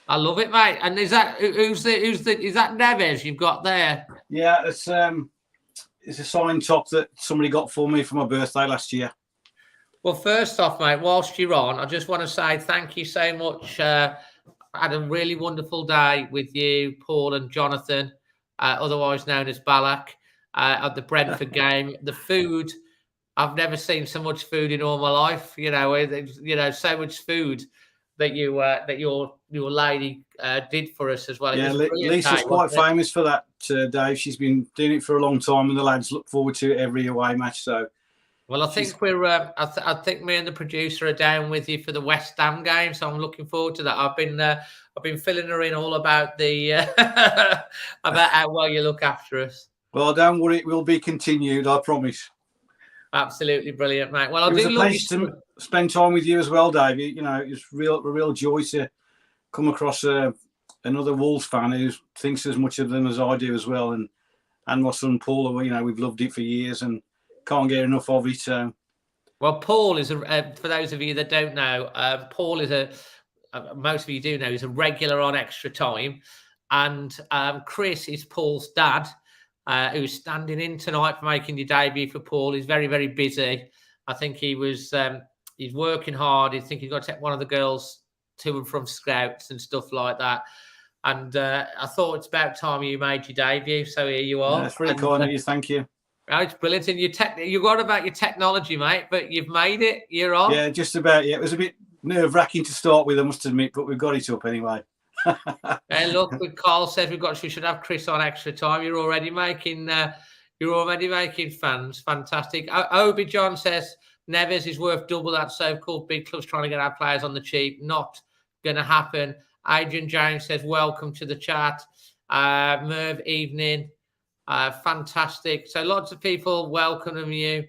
I love it, mate. And is that is that Neves you've got there? Yeah, it's a signed top that somebody got for me for my birthday last year. Well, first off, mate, whilst you're on, I just want to say thank you so much. I had a really wonderful day with you, Paul and Jonathan, otherwise known as Balak, at the Brentford game. The food, I've never seen so much food in all my life. You know, so much food that your lady did for us as well. Yeah, Lisa's quite famous for that, Dave. She's been doing it for a long time, and the lads look forward to it every away match. So. Well, I think we're. I think me and the producer are down with you for the West Ham game, so I'm looking forward to that. I've been filling her in all about the about how well you look after us. Well, don't worry, it will be continued. I promise. Absolutely brilliant, mate. Well, it was a pleasure to spend time with you as well, Dave. You know, it's a real joy to come across another Wolves fan who thinks as much of them as I do as well, and my son Paul. You know, we've loved it for years and can't get enough of it. Well, Paul is for those of you that don't know, Paul is most of you do know, he's a regular on Extra Time. And Chris is Paul's dad, who's standing in tonight for making your debut for Paul. He's very, very busy. I think he was he's working hard. I think he's got to take one of the girls to and from Scouts and stuff like that. And I thought it's about time you made your debut. So here you are. That's really kind of you. Thank you. Oh, it's brilliant. And you got about your technology, mate, but you've made it. You're on. Yeah, just about. Yeah, it was a bit nerve-wracking to start with, I must admit, but we've got it up anyway. Hey, look, Carl says we should have Chris on Extra Time. You're already making fans. Fantastic. Obi John says Neves is worth double that so-called big clubs trying to get our players on the cheap. Not going to happen. Adrian Jones says welcome to the chat. Merv, evening. Fantastic. So lots of people welcoming you.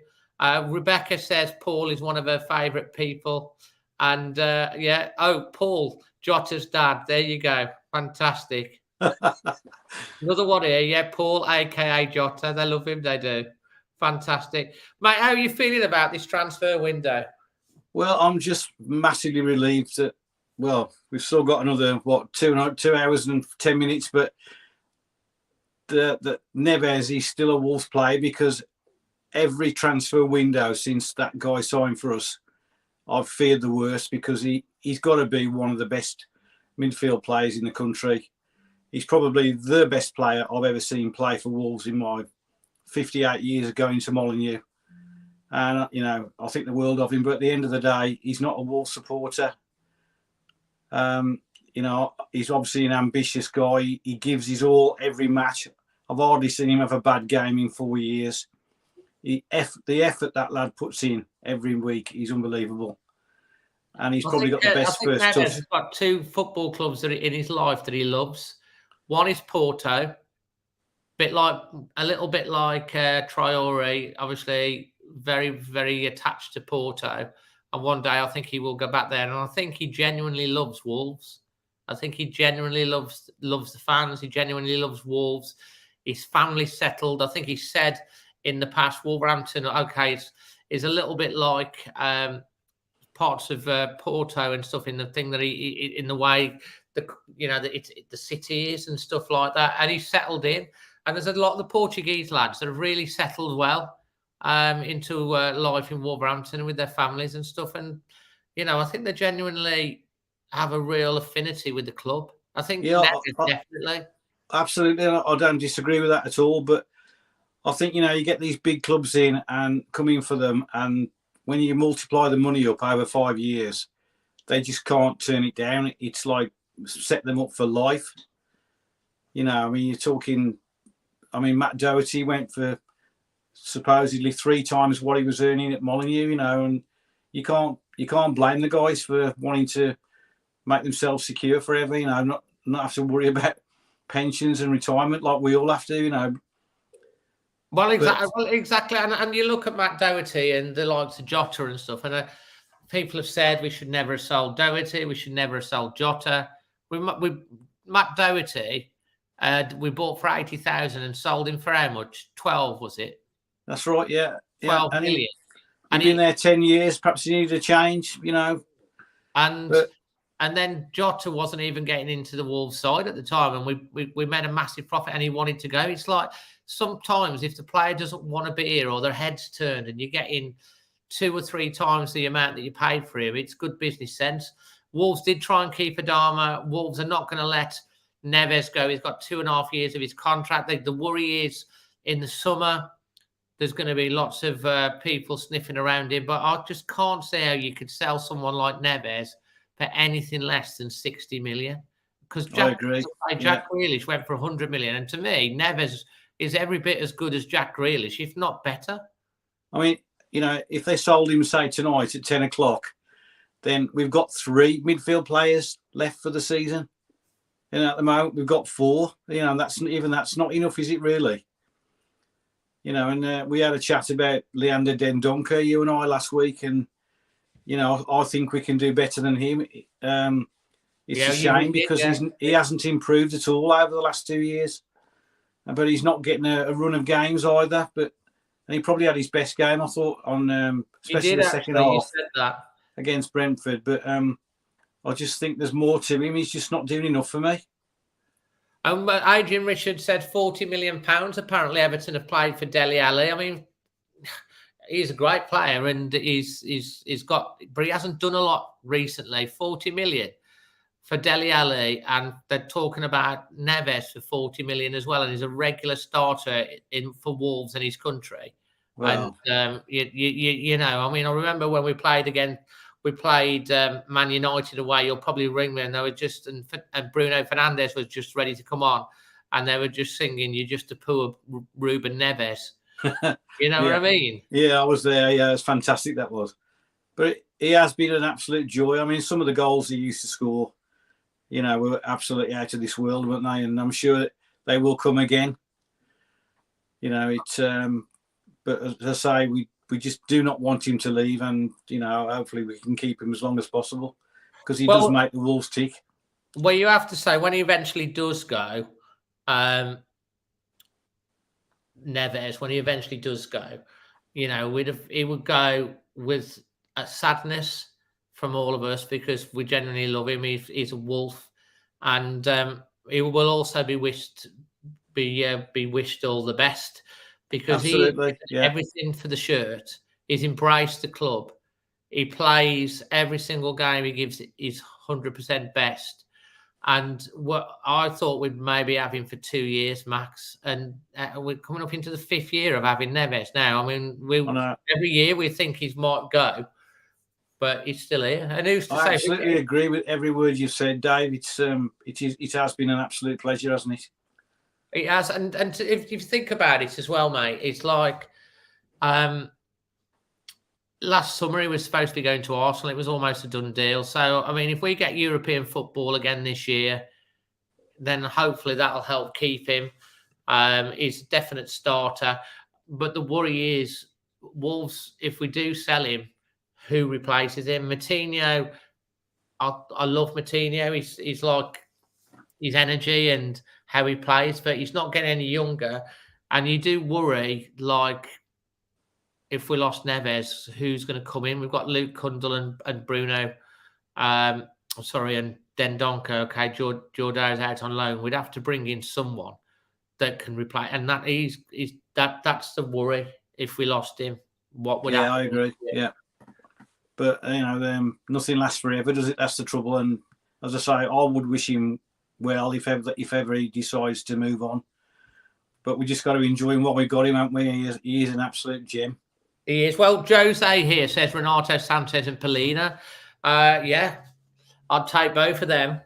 Rebecca says Paul is one of her favourite people. And Paul, Jota's dad. There you go. Fantastic. Another one here. Yeah, Paul, a.k.a. Jota. They love him. They do. Fantastic. Mate, how are you feeling about this transfer window? Well, I'm just massively relieved that, we've still got another, 2 hours and 10 minutes, but that Neves is still a Wolves player, because every transfer window since that guy signed for us, I've feared the worst, because he's got to be one of the best midfield players in the country. He's probably the best player I've ever seen play for Wolves in my 58 years of going to Molineux. And, I think the world of him. But at the end of the day, he's not a Wolves supporter. He's obviously an ambitious guy. He gives his all every match. I've hardly seen him have a bad game in 4 years. The effort that lad puts in every week is unbelievable. And he's probably got the best first touch. He's got 2 football clubs that are in his life that he loves. One is Porto, a little bit like Traore, obviously very, very attached to Porto. And one day I think he will go back there. And I think he genuinely loves Wolves. I think he genuinely loves the fans. He genuinely loves Wolves. His family settled. I think he said in the past, Wolverhampton, is a little bit like parts of Porto and stuff in the thing that he in the way the city is and stuff like that. And he's settled in. And there's a lot of the Portuguese lads that have really settled well into life in Wolverhampton with their families and stuff. And, I think they genuinely have a real affinity with the club. I think definitely. Absolutely. I don't disagree with that at all. But I think, you get these big clubs in and come in for them. And when you multiply the money up over 5 years, they just can't turn it down. It's like set them up for life. You're talking, Matt Doherty went for supposedly 3 times what he was earning at Molineux, and you can't blame the guys for wanting to make themselves secure forever, not have to worry about pensions and retirement like we all have to, Well, exactly. And you look at Matt Doherty and the likes of Jota and stuff, and people have said we should never have sold Doherty, we should never have sold Jota. Matt Doherty, we bought for 80,000 and sold him for how much? 12, was it? That's right, yeah. 12 million. He'd been there 10 years. Perhaps he needed a change, And then Jota wasn't even getting into the Wolves side at the time, and we made a massive profit, and he wanted to go. It's like sometimes if the player doesn't want to be here or their head's turned and you get in 2 or 3 times the amount that you paid for him, it's good business sense. Wolves did try and keep Adama. Wolves are not going to let Neves go. He's got 2.5 years of his contract. The worry is in the summer, there's going to be lots of people sniffing around him, but I just can't see how you could sell someone like Neves for anything less than 60 million. Because Jack Grealish went for 100 million. And to me, Neves is every bit as good as Jack Grealish, if not better. If they sold him, say, tonight at 10 o'clock, then we've got 3 midfield players left for the season. And at the moment, we've got 4. That's not enough, is it really? And we had a chat about Leander Dendoncker, you and I, last week, and I think we can do better than him. It's a shame because he hasn't improved at all over the last 2 years, but he's not getting a run of games either. And he probably had his best game, I thought, on especially the second half against Brentford. But I just think there's more to him. He's just not doing enough for me. Adrian Richards said £40 million. Apparently, Everton have played for Dele Alli. I mean, he's a great player, and he's got, but he hasn't done a lot recently. 40 million for Dele Alli, and they're talking about Neves for 40 million as well, and he's a regular starter for Wolves in his country. Wow. And you know, I mean, I remember when we played Man United away. You'll probably ring me, and they were just and Bruno Fernandes was just ready to come on, and they were just singing, "You're just a poor Ruben Neves." You know what I mean? Yeah, I was there. Yeah, it's fantastic, that was. But he has been an absolute joy. I mean, some of the goals he used to score, you know, were absolutely out of this world, weren't they? And I'm sure that they will come again. You know, but as I say, we just do not want him to leave, and you know, hopefully we can keep him as long as possible because he does make the Wolves tick. Well, you have to say when he eventually does go, Neves, when he eventually does go, you know, he would go with a sadness from all of us because we genuinely love him. He's a Wolf, and he will also be wished all the best because everything for the shirt. He's embraced the club. He plays every single game. He gives his 100% best. And what I thought we'd maybe have him for 2 years max, and we're coming up into the 5th year of having Neves now. I mean, every year we think he might go, but he's still here. And who's to say? I absolutely agree with every word you've said, Dave. It has been an absolute pleasure, hasn't it? It has, and if you think about it as well, mate, it's like last summer he was supposed to be going to Arsenal. It was almost a done deal. So, I mean, if we get European football again this year, then hopefully that'll help keep him. He's a definite starter. But the worry is, Wolves, if we do sell him, who replaces him? Moutinho, I love Moutinho. He's like his energy and how he plays, but he's not getting any younger. And you do worry, like, if we lost Neves, who's going to come in? We've got Luke Cundle and Bruno. And Dendoncker. Okay, Jorda's out on loan. We'd have to bring in someone that can replace. And that's the worry. If we lost him, what would happen? I agree. Yeah, but you know, nothing lasts forever, does it? That's the trouble. And as I say, I would wish him well if ever he decides to move on. But we just got to enjoy what we got him, haven't we? He is an absolute gem. He is. Well, Jose here says Renato Sanchez and Polina. Yeah, I'd take both of them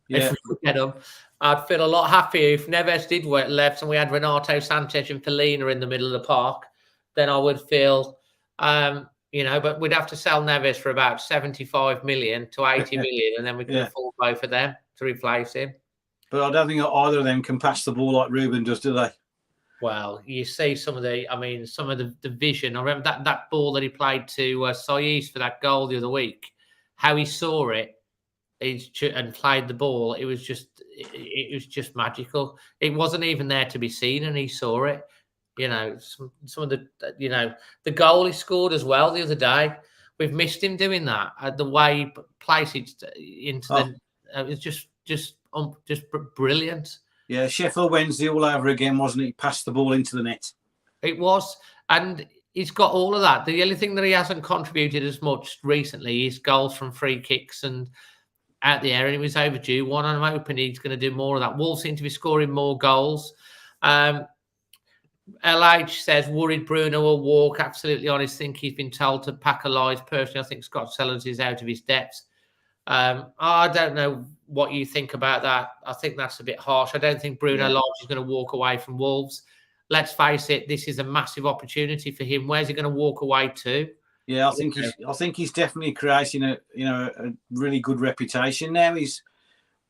if we could get them. I'd feel a lot happier if Neves did left and we had Renato Sanchez and Polina in the middle of the park. Then I would feel, you know, but we'd have to sell Neves for about 75 million to 80 million, and then we could afford both of them to replace him. But I don't think either of them can pass the ball like Ruben does, do they? Well, you see some of the vision. I remember that ball that he played to Saïs for that goal the other week, how he saw it and played the ball. It was just magical. It wasn't even there to be seen, and he saw it. You know, some of the, you know, the goal he scored as well the other day. We've missed him doing that. The way he placed it into it was just brilliant. Yeah, Sheffield Wednesday all over again, wasn't it? He passed the ball into the net. It was, and he's got all of that. The only thing that he hasn't contributed as much recently is goals from free kicks and out the area. It was overdue one, and I'm hoping he's going to do more of that. Wolves seem to be scoring more goals. LH says, worried Bruno will walk. Absolutely honest. Think he's been told to pack a lies. Personally, I think Scott Sellers is out of his depth. I don't know what you think about that. I think that's a bit harsh. I don't think Bruno Lage is going to walk away from Wolves. Let's face it, this is a massive opportunity for him. Where's he going to walk away to? Yeah, I think he's definitely creating a really good reputation now.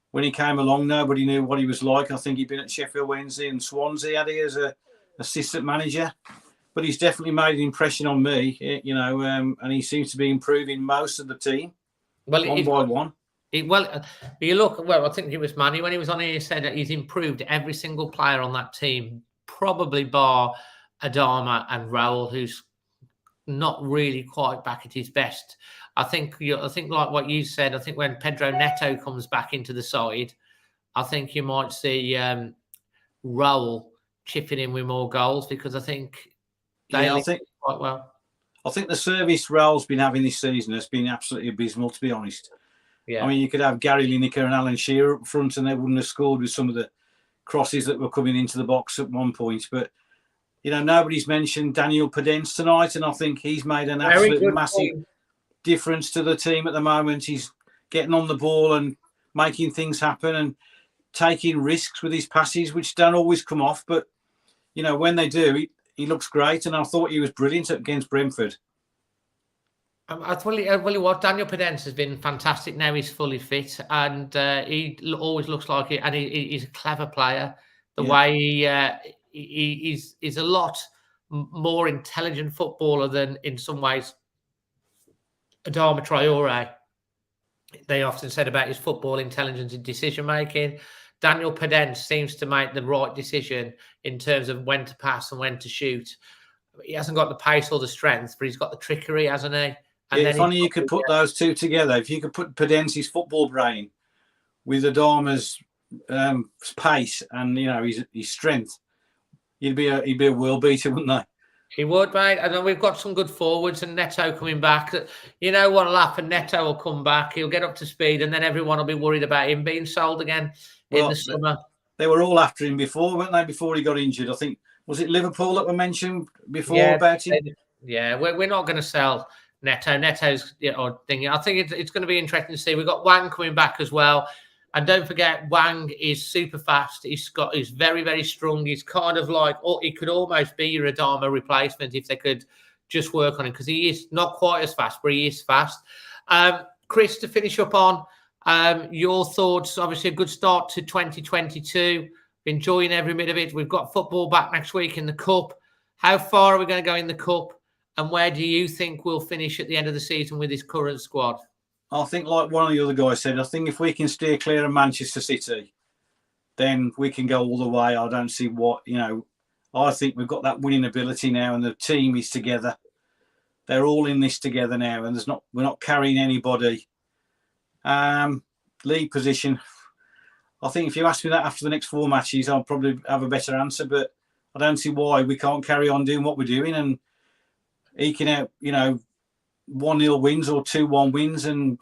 When he came along, nobody knew what he was like. I think he'd been at Sheffield Wednesday and Swansea, had he, as a assistant manager. But he's definitely made an impression on me, and he seems to be improving most of the team. Well, one by one. You look. Well, I think it was Manny when he was on here. He said that he's improved every single player on that team, probably bar Adama and Raul, who's not really quite back at his best. I think like what you said. I think when Pedro Neto comes back into the side, I think you might see Raul chipping in with more goals because I think I think quite well. I think the service Raul's been having this season has been absolutely abysmal, to be honest. Yeah. I mean, you could have Gary Lineker and Alan Shearer up front, and they wouldn't have scored with some of the crosses that were coming into the box at one point. But nobody's mentioned Daniel Podence tonight, and I think he's made an absolute massive difference to the team at the moment. He's getting on the ball and making things happen and taking risks with his passes, which don't always come off. But, when they do, he looks great. And I thought he was brilliant against Brentford. I tell you what, Daniel Podence has been fantastic. Now he's fully fit, and he always looks like it. And he's a clever player. The way he's a lot more intelligent footballer than, in some ways, Adama Traore. They often said about his football intelligence and decision making. Daniel Podence seems to make the right decision in terms of when to pass and when to shoot. He hasn't got the pace or the strength, but he's got the trickery, hasn't he? And if only you could put those two together. If you could put Podence's football brain with Adama's pace and his strength, he'd be a world beater, wouldn't they? He would, mate. And then we've got some good forwards and Neto coming back. You know what'll happen? Neto will come back. He'll get up to speed, and then everyone will be worried about him being sold again in the summer. They were all after him before, weren't they? Before he got injured, I think. Was it Liverpool that were mentioned before about him? Yeah, we're not going to sell Neto. Neto's thing. I think it's going to be interesting to see. We've got Wang coming back as well. And don't forget, Wang is super fast. He's very, very strong. He's kind of like, he could almost be your Adama replacement if they could just work on him, because he is not quite as fast, but he is fast. Chris, to finish up on your thoughts, obviously a good start to 2022. Enjoying every minute of it. We've got football back next week in the Cup. How far are we going to go in the Cup? And where do you think we'll finish at the end of the season with this current squad? I think, like one of the other guys said, I think if we can steer clear of Manchester City, then we can go all the way. I don't see what, I think we've got that winning ability now, and the team is together. They're all in this together now, and we're not carrying anybody. League position, I think if you ask me that after the next 4 matches, I'll probably have a better answer, but I don't see why we can't carry on doing what we're doing and eking out, 1-0 wins or 2-1 wins and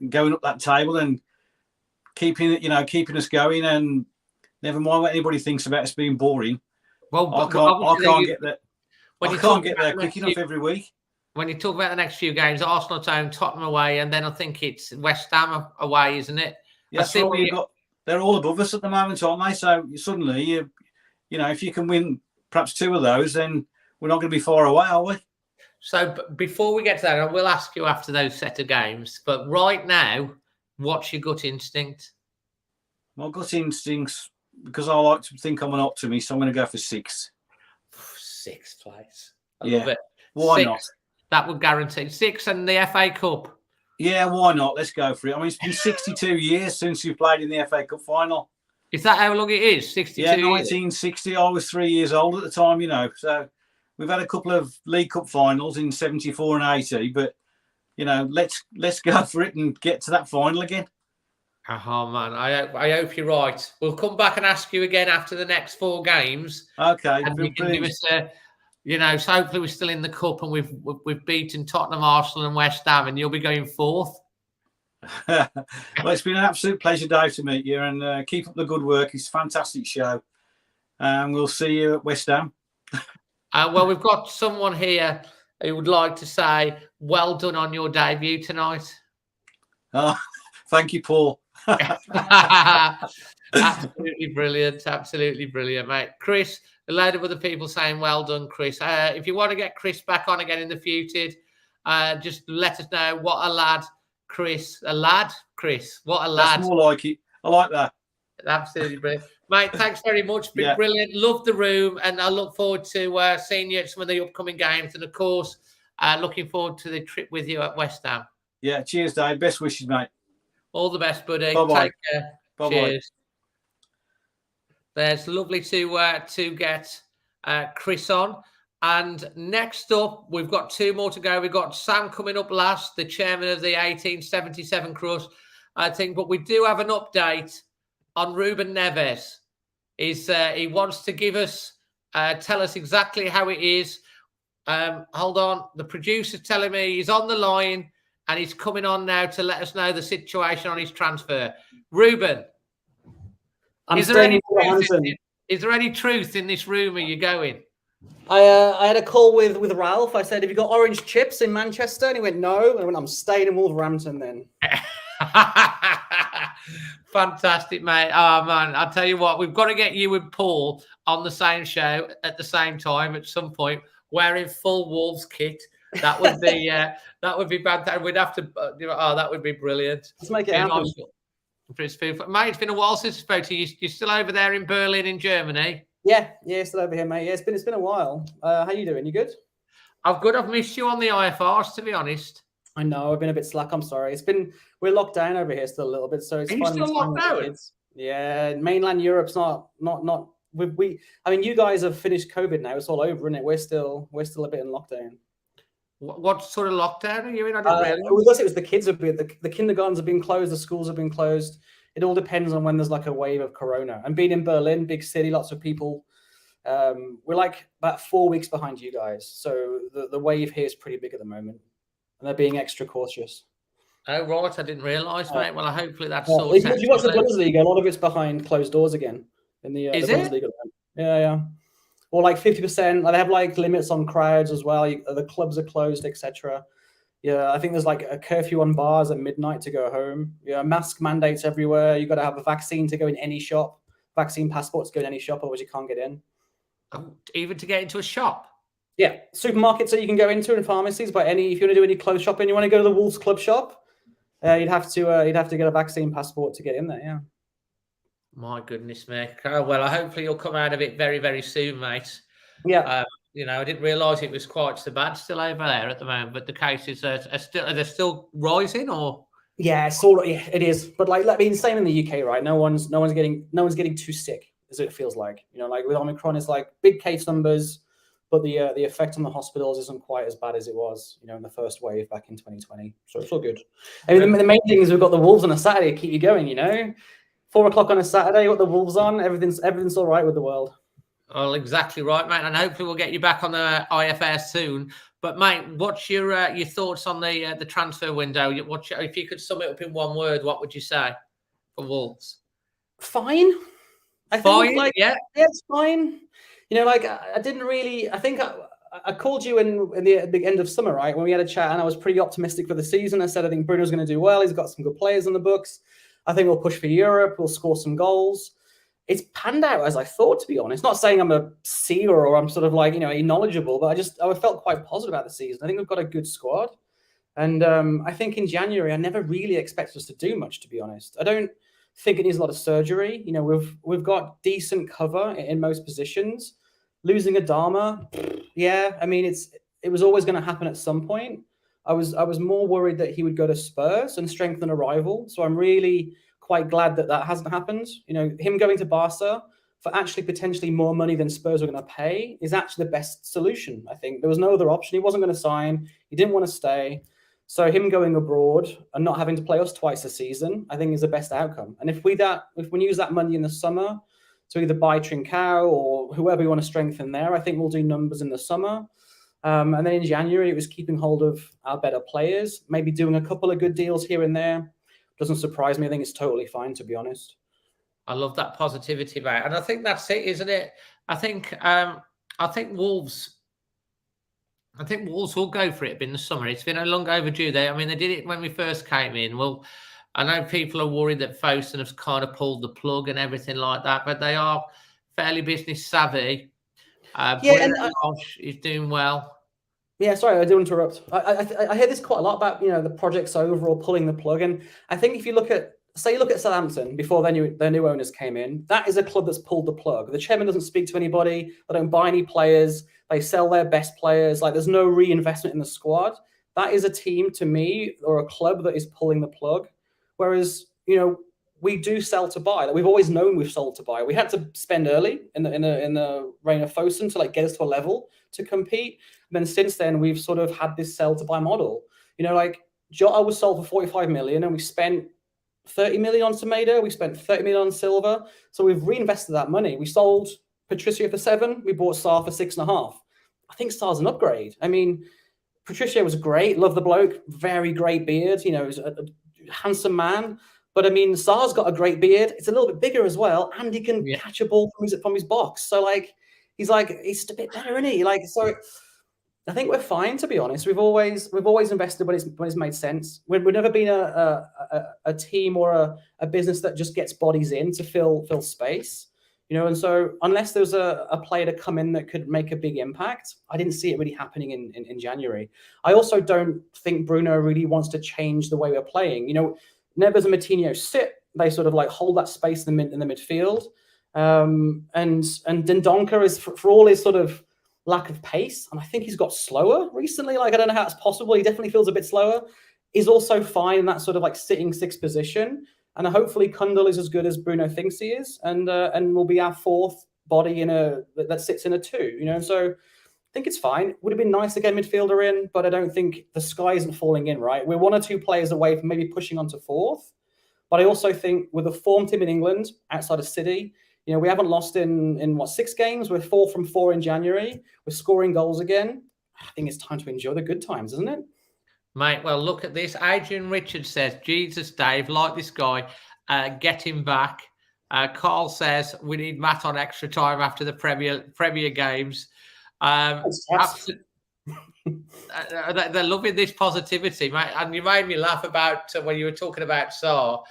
going up that table and keeping us going, and never mind what anybody thinks about us being boring. Well, I can't get that. I can't get there quick enough every week. When you talk about the next few games, Arsenal at home, Tottenham away, and then I think it's West Ham away, isn't it? Yeah, that's what you've got. They're all above us at the moment, aren't they? So suddenly, if you can win perhaps 2 of those, then we're not going to be far away, are we? So before we get to that, I will ask you after those set of games. But right now, what's your gut instinct? My gut instincts, because I like to think I'm an optimist, I'm going to go for 6. 6th place. I love it. Why 6, not? That would guarantee 6 and the FA Cup. Yeah, why not? Let's go for it. I mean, it's been 62 years since you played in the FA Cup final. Is that how long it is? 62 years? 1960. I was 3 years old at the time, So we've had a couple of League Cup finals in 74 and 80, but, let's go for it and get to that final again. Oh, man, I hope you're right. We'll come back and ask you again after the next 4 games. Okay. And you can give us so hopefully we're still in the Cup and we've beaten Tottenham, Arsenal and West Ham, and you'll be going 4th. Well, it's been an absolute pleasure, Dave, to meet you, and keep up the good work. It's a fantastic show. And we'll see you at West Ham. Well, we've got someone here who would like to say, well done on your debut tonight. Oh, thank you, Paul. Absolutely brilliant, mate. Chris, a load of other people saying well done, Chris. If you want to get Chris back on again in the future, just let us know. What a lad, Chris. A lad, Chris. What a lad. That's more like it. I like that. Absolutely brilliant. Mate, thanks very much. Been brilliant. Love the room, and I look forward to seeing you at some of the upcoming games. And, of course, looking forward to the trip with you at West Ham. Yeah, cheers, Dave. Best wishes, mate. All the best, buddy. Bye-bye. Take care. Bye-bye. Cheers. There's lovely to get Chris on. And next up, we've got 2 more to go. We've got Sam coming up last, the chairman of the 1877 Crust, I think. But we do have an update on Ruben Neves. He wants to give us, tell us exactly how it is. Hold on. The producer's telling me he's on the line and he's coming on now to let us know the situation on his transfer. Ruben, is there any truth in this rumour you're going? I had a call with Ralph. I said, have you got orange chips in Manchester? And he went, no. And I went, I'm staying in Wolverhampton then. Fantastic, mate. Oh, man. I'll tell you what, we've got to get you and Paul on the same show at the same time at some point, wearing full Wolves kit. That would be fantastic. We'd have to, that would be brilliant. Let's make it happen. Mate, it's been a while since I spoke to you. You're still over there in Berlin, in Germany? Yeah, still over here, mate. Yeah, it's been a while. How you doing? You good? I'm good. I've missed you on the IFRs, to be honest. I know. I've been a bit slack. I'm sorry. We're locked down over here still a little bit, so it's Are you still locked down? Yeah, mainland Europe's not. I mean, you guys have finished COVID now. It's all over, isn't it? We're still a bit in lockdown. What sort of lockdown are you in? I didn't realize. It was the kids have been the kindergartens have been closed, the schools have been closed. It all depends on when there's like a wave of corona. And being in Berlin, big city, lots of people. We're like about 4 weeks behind you guys. So the wave here is pretty big at the moment. And they're being extra cautious. Oh, right. I didn't realise, mate. Well, hopefully that's sorted out. If you watch the Bundesliga, a lot of it's behind closed doors again. In the Bundesliga. Yeah. Or like 50%. They have like limits on crowds as well. The clubs are closed, etc. Yeah, I think there's like a curfew on bars at midnight to go home. Yeah, mask mandates everywhere. You've got to have a vaccine to go in any shop. Vaccine passports to go in any shop, otherwise you can't get in. Even to get into a shop? Yeah, supermarkets that you can go into and pharmacies. But if you want to do any clothes shopping, you want to go to the Wolves Club shop, you'd have to get a vaccine passport to get in there. Yeah. My goodness me. Oh, well, hopefully you'll come out of it very, very soon, mate. Yeah. I didn't realise it was quite so bad still over there at the moment. But the cases are they still rising, or? Yeah, it is. But same in the UK, right? No one's getting too sick, as it feels like. Like with Omicron, it's like big case numbers, but the effect on the hospitals isn't quite as bad as it was, in the first wave back in 2020. So it's all good. I mean, the main thing is we've got the Wolves on a Saturday to keep you going. 4:00 on a Saturday, what the Wolves on, everything's all right with the world. Well, exactly right, mate. And hopefully we'll get you back on the IFR soon. But mate, what's your thoughts on the transfer window? If you could sum it up in one word, what would you say for Wolves? Fine. Fine. Yeah, it's fine. I didn't really. I think I called you in the end of summer, right, when we had a chat, and I was pretty optimistic for the season. I said I think Bruno's going to do well. He's got some good players on the books. I think we'll push for Europe. We'll score some goals. It's panned out as I thought, to be honest. Not saying I'm a seer or I'm sort of knowledgeable, but I felt quite positive about the season. I think we've got a good squad. And I think in January, I never really expected us to do much, to be honest. I don't think it needs a lot of surgery. We've got decent cover in most positions. Losing Adama, yeah, I mean, it was always going to happen at some point. I was more worried that he would go to Spurs and strengthen a rival. So I'm really quite glad that hasn't happened. Him going to Barca for actually potentially more money than Spurs were going to pay is actually the best solution. I think there was no other option. He wasn't going to sign. He didn't want to stay. So him going abroad and not having to play us twice a season, I think is the best outcome. And if we use that money in the summer to either buy Trincao or whoever we want to strengthen there, I think we'll do numbers in the summer. And then in January, it was keeping hold of our better players, maybe doing a couple of good deals here and there. Doesn't surprise me. I think it's totally fine, to be honest. I love that positivity, mate. And I think that's it, isn't it? I think Wolves will go for it in the summer. It's been a long overdue. They did it when we first came in. Well, I know people are worried that Fosun has kind of pulled the plug and everything like that, but they are fairly business savvy. He's doing well. Yeah, sorry, I do interrupt. I hear this quite a lot about the projects overall pulling the plug, and I think if you look at Southampton before their new owners came in, that is a club that's pulled the plug. The chairman doesn't speak to anybody. They don't buy any players. They sell their best players. There's no reinvestment in the squad. That is a team to me, or a club that is pulling the plug. Whereas we do sell to buy. Like, we've always known we've sold to buy. We had to spend early in the reign of Fosun to like get us to a level to compete. And then since then, we've sort of had this sell to buy model. You know, like Jota was sold for 45 million, and we spent 30 million on Semedo. We spent 30 million on Silva. So we've reinvested that money. We sold Patricio for 7. We bought Sarr for 6.5. I think Sarr's an upgrade. I mean, Patricio was great. Love the bloke. Very great beard. You know, he's a handsome man. But I mean, Sarr's got a great beard. It's a little bit bigger as well, and he can catch a ball from his box. So like, he's a bit better, isn't he? Like, so I think we're fine, to be honest. We've always invested when it's made sense. We've never been a team or a business that just gets bodies in to fill space, you know. And so unless there's a player to come in that could make a big impact, I didn't see it really happening in January. I also don't think Bruno really wants to change the way we're playing. You know, Neves and Moutinho sit. They sort of like hold that space in the midfield. And Dendoncker is for all his sort of lack of pace, and I think he's got slower recently. Like, I don't know how it's possible. He definitely feels a bit slower. He's also fine in that sort of like sitting 6th position. And hopefully Kundal is as good as Bruno thinks he is, and will be our 4th body that sits in a 2. You know, and so I think it's fine. Would have been nice to get a midfielder in, but I don't think the sky isn't falling in, right? We're 1 or 2 players away from maybe pushing on to 4th. But I also think with a form team in England outside of City, you know, we haven't lost in 6 games. We're 4 from 4 in January. We're scoring goals again. I think it's time to enjoy the good times, isn't it? Mate, well, look at this. Adrian Richards says, Jesus, Dave, like this guy, get him back. Carl says, we need Matt on extra time after the Premier games. They're loving this positivity, mate. And you made me laugh about when you were talking about Sarr.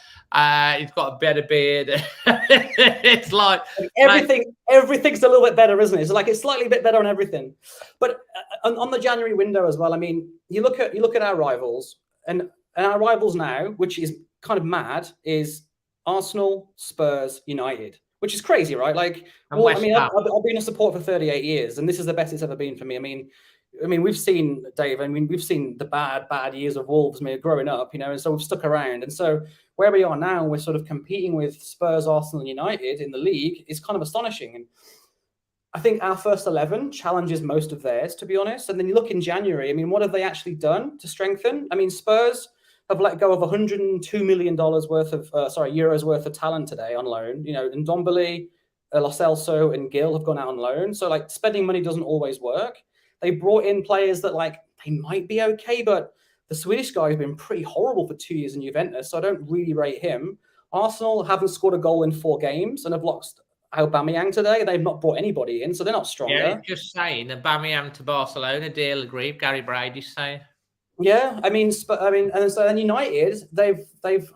He's got a better beard. It's like everything's a little bit better, isn't it? It's like it's slightly a bit better on everything. But on the January window as well, I mean, you look at our rivals, and our rivals now, which is kind of mad, is Arsenal, Spurs, United, which is crazy, right? Like, well, I mean, I've been a supporter for 38 years, and this is the best it's ever been for me. I mean, we've seen, Dave, we've seen the bad years of Wolves, growing up, you know, and so we've stuck around. And so where we are now, we're sort of competing with Spurs, Arsenal, and United in the league is kind of astonishing. And I think our first 11 challenges most of theirs, to be honest. And then you look in January, I mean, what have they actually done to strengthen? I mean, Spurs have let go of $102 million euros worth of talent today on loan. You know, and Ndombele, Lo Celso, and Gil have gone out on loan. So like, spending money doesn't always work. They brought in players that like they might be okay, but the Swedish guy has been pretty horrible for 2 years in Juventus, so I don't really rate him. Arsenal haven't scored a goal in 4 games and have lost Aubameyang today. They've not brought anybody in, so they're not stronger. Yeah, just saying, Aubameyang to Barcelona deal agreed. Gary Brady's saying. Yeah, and so then United, they've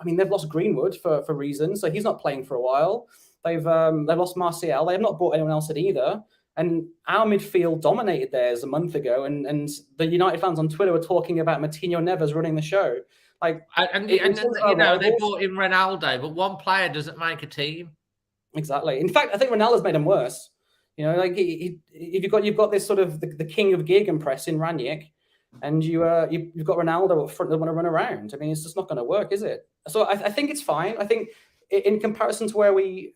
lost Greenwood for reasons, so he's not playing for a while. They've lost Martial. They have not brought anyone else in either. And our midfield dominated theirs a month ago, and the United fans on Twitter were talking about Moutinho Neves running the show. Like, you know, they brought in Ronaldo, but one player doesn't make a team. Exactly. In fact, I think Ronaldo's made him worse. You know, like you've got this sort of the king of gegenpress in Ranić, and you've got Ronaldo up front that want to run around. I mean, it's just not going to work, is it? So I think it's fine. I think in comparison to where we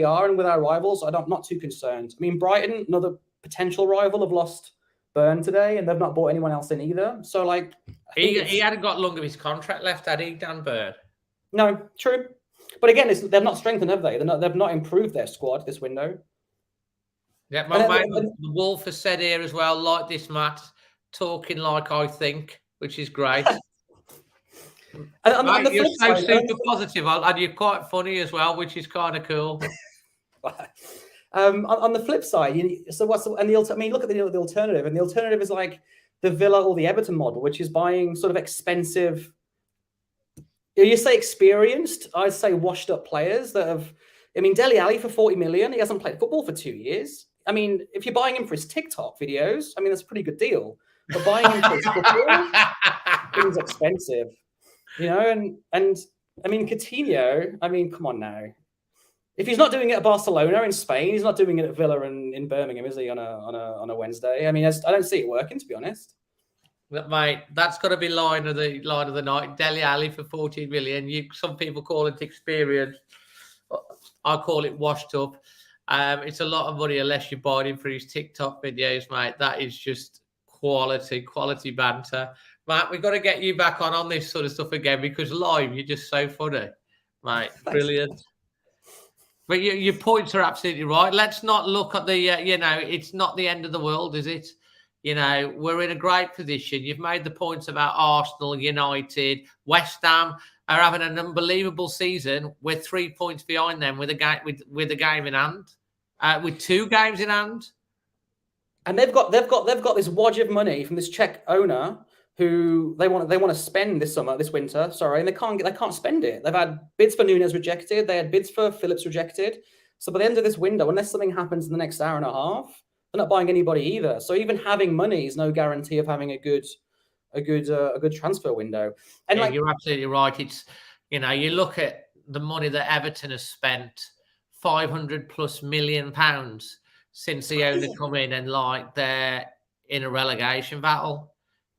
are and with our rivals, I'm not too concerned. I mean, Brighton, another potential rival, have lost Burn today, and they've not bought anyone else in either. So, like, he hadn't got long of his contract left, had he, Dan Burn? No, true. But again, they've not strengthened, have they? They've not improved their squad this window. Yeah, the Wolf has said here as well, like this, Matt, talking like I think, which is great. Mate, you're so super positive, and you're quite funny as well, which is kind of cool. On the flip side, look at the alternative, and the alternative is like the Villa or the Everton model, which is buying sort of expensive. You say experienced, I'd say washed up players that have. I mean, Dele Alli for 40 million. He hasn't played football for 2 years. I mean, if you're buying him for his TikTok videos, I mean, that's a pretty good deal. But buying him for his football is expensive. You know, and I mean, Coutinho, I mean, come on now. If he's not doing it at Barcelona in Spain, he's not doing it at Villa in Birmingham, is he, on a Wednesday? I mean, I don't see it working, to be honest. Mate, that's got to be line of the night. Dele Alli for 14 million. Some people call it experience. I call it washed up. It's a lot of money unless you're buying him for his TikTok videos, mate. That is just quality banter. Matt, we've got to get you back on this sort of stuff again because live, you're just so funny, mate. Brilliant. But your points are absolutely right. Let's not look at the, it's not the end of the world, is it? We're in a great position. You've made the points about Arsenal, United, West Ham are having an unbelievable season. We're 3 points behind them with a game in hand, with 2 games in hand. And they've got this wodge of money from this Czech owner who they want to spend this winter. Sorry, and they can't spend it. They've had bids for Nunes rejected. They had bids for Phillips rejected. So by the end of this window, unless something happens in the next hour and a half, they're not buying anybody either. So even having money is no guarantee of having a good transfer window. And you're absolutely right. It's you look at the money that Everton has spent, £500+ million since the owner come in, and they're in a relegation battle.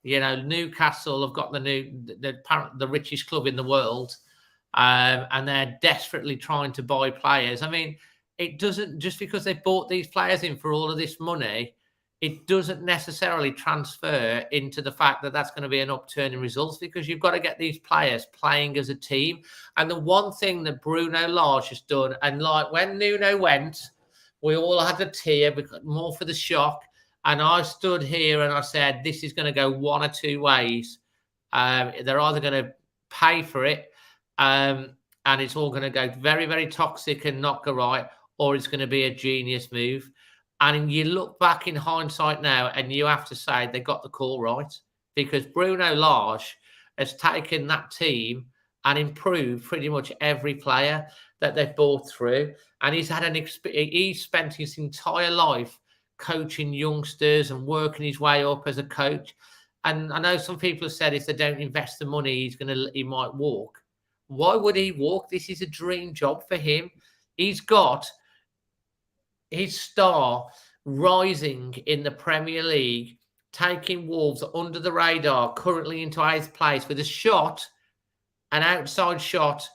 Newcastle have got the richest club in the world, and they're desperately trying to buy players. I mean, it doesn't, just because they bought these players in for all of this money, it doesn't necessarily transfer into the fact that that's going to be an upturn in results, because you've got to get these players playing as a team. And the one thing that Bruno Lage has done, and when Nuno went, we all had a tear, more for the shock. And I stood here and I said, this is going to go one or two ways. They're either going to pay for it, and it's all going to go very, very toxic and not go right, or it's going to be a genius move. And you look back in hindsight now and you have to say they got the call right, because Bruno Lage has taken that team and improved pretty much every player that they've brought through. And he's spent his entire life coaching youngsters and working his way up as a coach. And I know some people have said if they don't invest the money, he might walk. Why would he walk? This is a dream job for him. He's got his star rising in the Premier League, taking Wolves under the radar, currently into 8th place with an outside shot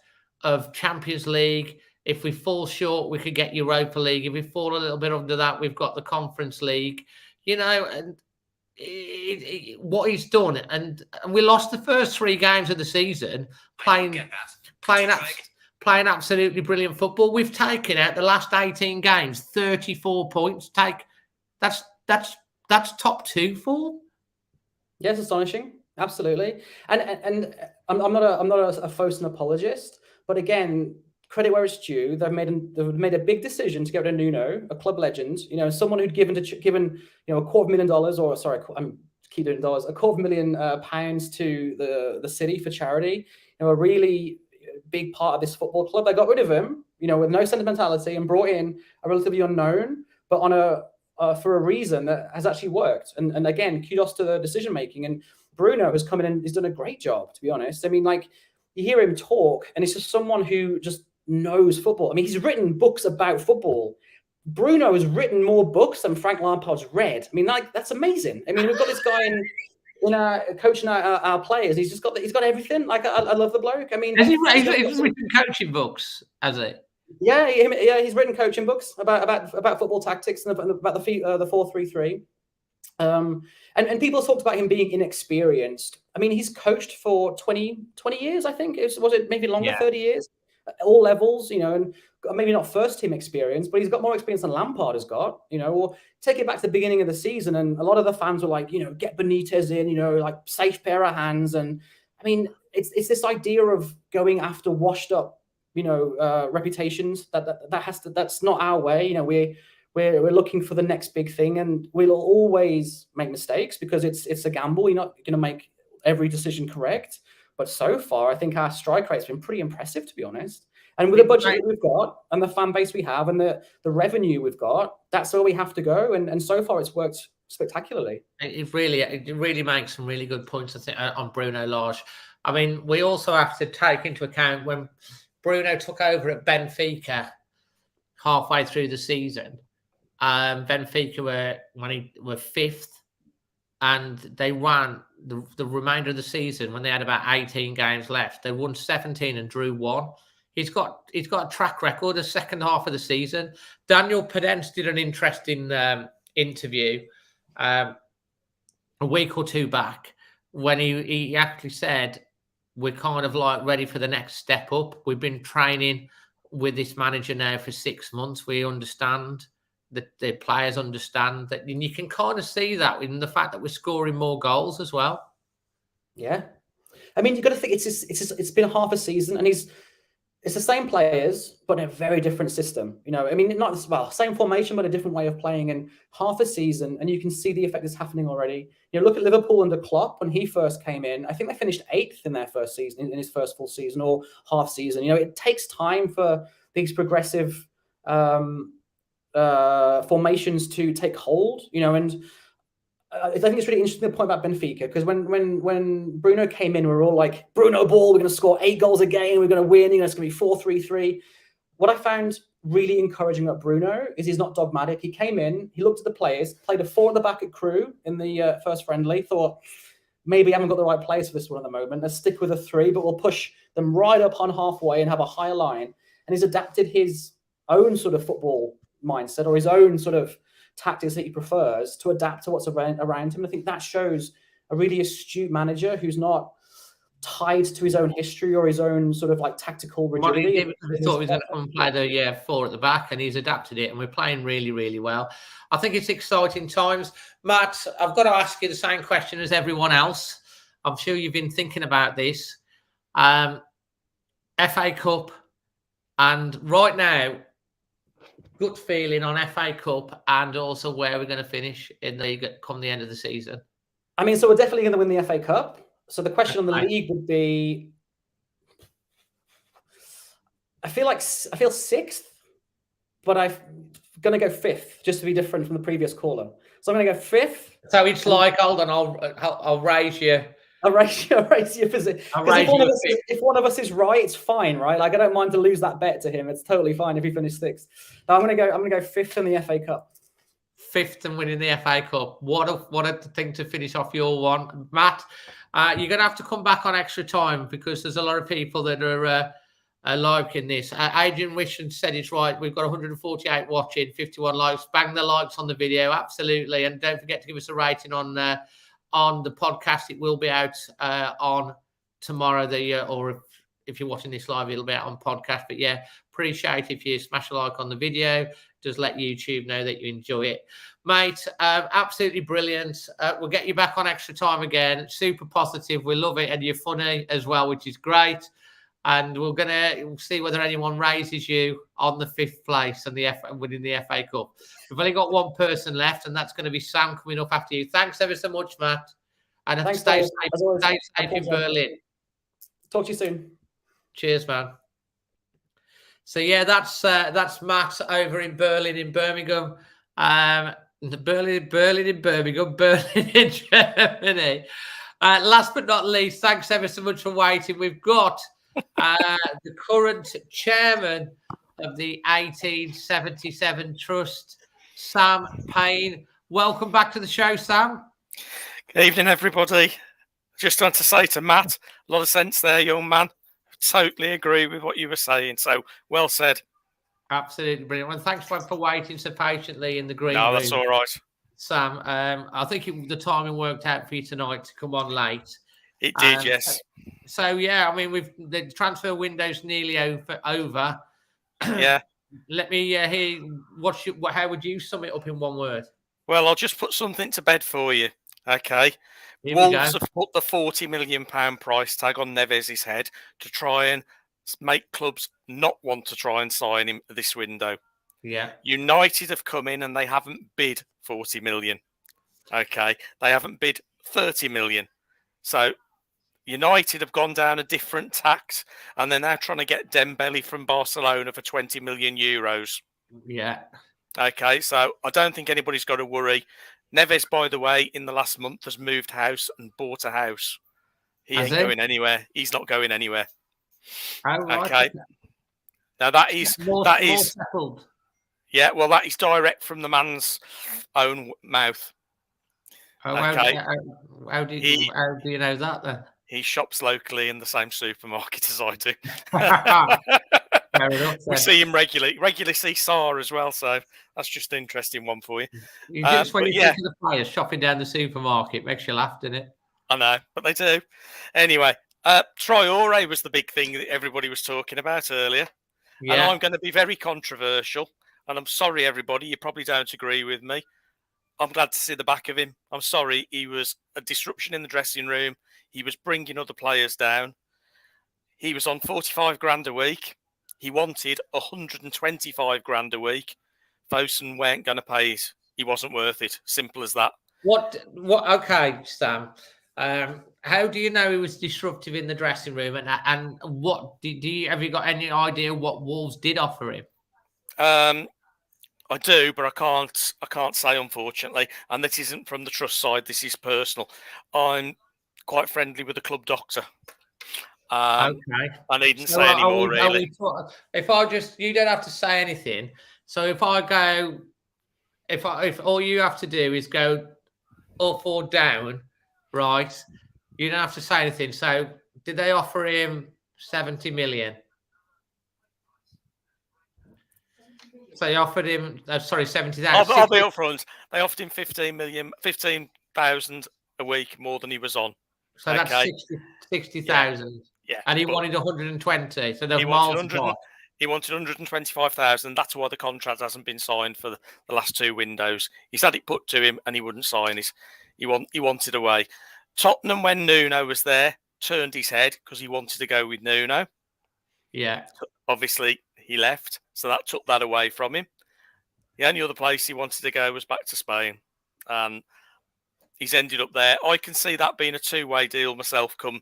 of Champions League. If we fall short, we could get Europa League. If we fall a little bit under that, we've got the Conference League. And what he's done, and we lost the first 3 games of the season playing absolutely brilliant football. We've taken out the last 18 games 34 points. That's top 2 form. Yes, astonishing, absolutely. And I'm not a Fosun apologist, but again, credit where it's due. They've made a big decision to get rid of Nuno, a club legend. Someone who'd given $250,000, or sorry, I'm keep doing dollars, £250,000 to the city for charity. A really big part of this football club. They got rid of him, with no sentimentality, and brought in a relatively unknown, but for a reason that has actually worked. And again, kudos to the decision making. And Bruno has come in and he's done a great job, to be honest. I mean, you hear him talk, and it's just someone who just knows football. I mean, he's written books about football. Bruno has written more books than Frank Lampard's read. I mean, that's amazing. I mean, we've got this guy in coaching our players. He's got everything. I love the bloke. I mean, he's written coaching books, has he? Yeah, he's written coaching books about football tactics and about the 4-3-3. And people talked about him being inexperienced. I mean, he's coached for 20 years, I think. Was it maybe longer, 30 years? All levels, and maybe not first team experience, but he's got more experience than Lampard has got, or take it back to the beginning of the season. And a lot of the fans were like, get Benitez in, safe pair of hands. And I mean, it's this idea of going after washed up, reputations that's not our way. We're looking for the next big thing, and we'll always make mistakes because it's a gamble. You're not going to make every decision correct. But so far, I think our strike rate's been pretty impressive, to be honest. And with the budget that we've got and the fan base we have and the revenue we've got, that's where we have to go. And so far, it's worked spectacularly. It really makes some really good points, I think, on Bruno Lage. I mean, we also have to take into account when Bruno took over at Benfica halfway through the season. Benfica were 5th. and they ran the remainder of the season when they had about 18 games left. They won 17 and drew 1. He's got a track record. The second half of the season, Daniel Podence did an interesting interview a week or two back when he actually said, we're kind of like ready for the next step up. We've been training with this manager now for 6 months. We understand that the players understand that, and you can kind of see that in the fact that we're scoring more goals as well. Yeah, I mean, you've got to think it's been half a season, and it's the same players, but in a very different system. You know, I mean, not same formation, but a different way of playing in half a season, and you can see the effect that's happening already. You know, look at Liverpool under Klopp when he first came in. I think they finished 8th in their first season, in his first full season or half season. You know, it takes time for these progressive formations to take hold. You know, and I think it's really interesting the point about Benfica, because when Bruno came in, we were all like, Bruno ball, we're going to score 8 goals a game, we're going to win, you know, it's going to be 4-3-3. What I found really encouraging about Bruno is he's not dogmatic. He came in, he looked at the players, played a 4 at the back at Crewe in the first friendly, thought, maybe I haven't got the right players for this one at the moment, let's stick with a 3, but we'll push them right up on halfway and have a higher line. And he's adapted his own sort of football mindset, or his own sort of tactics that he prefers, to adapt to what's around him. I think that shows a really astute manager who's not tied to his own history or his own sort of like tactical rigidity. He thought he was going to come and play the 4 at the back, and he's adapted it, and we're playing really, really well. I think it's exciting times. Matt, I've got to ask you the same question as everyone else. I'm sure you've been thinking about this. FA Cup, and right now, gut feeling on FA Cup and also where we're going to finish in the league come the end of the season. I mean, so we're definitely going to win the FA Cup. So the question on the league would be, I feel 6th, but I'm going to go 5th just to be different from the previous caller. So I'm going to go 5th. So it's like, hold on, I'll raise you. I'll raise your position. If one of us is right, it's fine, right? Like, I don't mind to lose that bet to him. It's totally fine if he finishes 6th. No, I'm gonna go 5th in the FA Cup. 5th and winning the FA Cup. What a thing to finish off your one, Matt. You're gonna have to come back on extra time because there's a lot of people that are liking this. Adrian Wishon said it's right. We've got 148 watching, 51 likes. Bang the likes on the video, absolutely, and don't forget to give us a rating on the podcast. It will be out on tomorrow. Or if you're watching this live, it'll be out on podcast. But yeah, appreciate if you smash a like on the video. Just let YouTube know that you enjoy it, mate. Absolutely brilliant. We'll get you back on extra time again. Super positive. We love it, and you're funny as well, which is great. And we'll see whether anyone raises you on the 5th place and winning the FA Cup. We've only got one person left, and that's going to be Sam coming up after you. Thanks ever so much, Matt. And Thanks, stay safe in Berlin. Talk to you soon. Cheers, man. So yeah, that's Matt over in Berlin, in Birmingham. Berlin in Birmingham, Berlin in Germany. Last but not least, thanks ever so much for waiting. We've got the current chairman of the 1877 Trust, Sam Payne. Welcome back to the show, Sam. Good evening, everybody. Just want to say to Matt, a lot of sense there, young man. Totally agree with what you were saying. So well said. Absolutely brilliant. Well, thanks for waiting so patiently in the green room. No, that's all right. Sam, I think the timing worked out for you tonight to come on late. It did, yes. So yeah, I mean, the transfer window's nearly over. Yeah. Let me hear how would you sum it up in one word? Well, I'll just put something to bed for you. Okay. Here Wolves have put the £40 million price tag on Neves' head to try and make clubs not want to try and sign him this window. Yeah. United have come in and they haven't bid 40 million. Okay. They haven't bid 30 million. So United have gone down a different tact and they're now trying to get Dembele from Barcelona for 20 million euros. Yeah. Okay. So I don't think anybody's got to worry. Neves, by the way, in the last month has moved house and bought a house. He ain't going anywhere. He's not going anywhere. Oh, right. Okay. Now that is settled. Yeah, well, that is direct from the man's own mouth. Okay. How do you know that then? He shops locally in the same supermarket as I do. Fair enough, We then. see him regularly see Saar as well, so that's just an interesting one for you. You just when but you yeah. think of the players shopping down the supermarket, makes you laugh, doesn't it? I know, but they do. Anyway, Traore was the big thing that everybody was talking about earlier. And Yeah. I'm going to be very controversial. And I'm sorry, everybody, you probably don't agree with me. I'm glad to see the back of him. I'm sorry, he was a disruption in the dressing room. He was bringing other players down. He was on 45 grand a week. He wanted 125 grand a week. Fosun weren't going to pay it. He wasn't worth it. Simple as that. What? Okay, Sam. How do you know he was disruptive in the dressing room? And what do you have you got any idea what Wolves did offer him? I do, but I can't say, unfortunately. And this isn't from the trust side. This is personal. I'm quite friendly with the club doctor. Okay. I needn't say any more, really. If I just, you don't have to say anything. So if I go, if all you have to do is go up or down, right? You don't have to say anything. So did they offer him 70 million? So they offered him, 70,000. I'll be upfront. They offered him 15,000 a week more than he was on. So that's 60,000. Yeah. And he wanted 120. So he wanted 125,000. That's why the contract hasn't been signed for the last two windows. He's had it put to him and he wouldn't sign it. He wanted away. Tottenham, when Nuno was there, turned his head because he wanted to go with Nuno. Yeah. Obviously, he left, so that took that away from him. The only other place he wanted to go was back to Spain, and he's ended up there. I can see that being a two-way deal myself come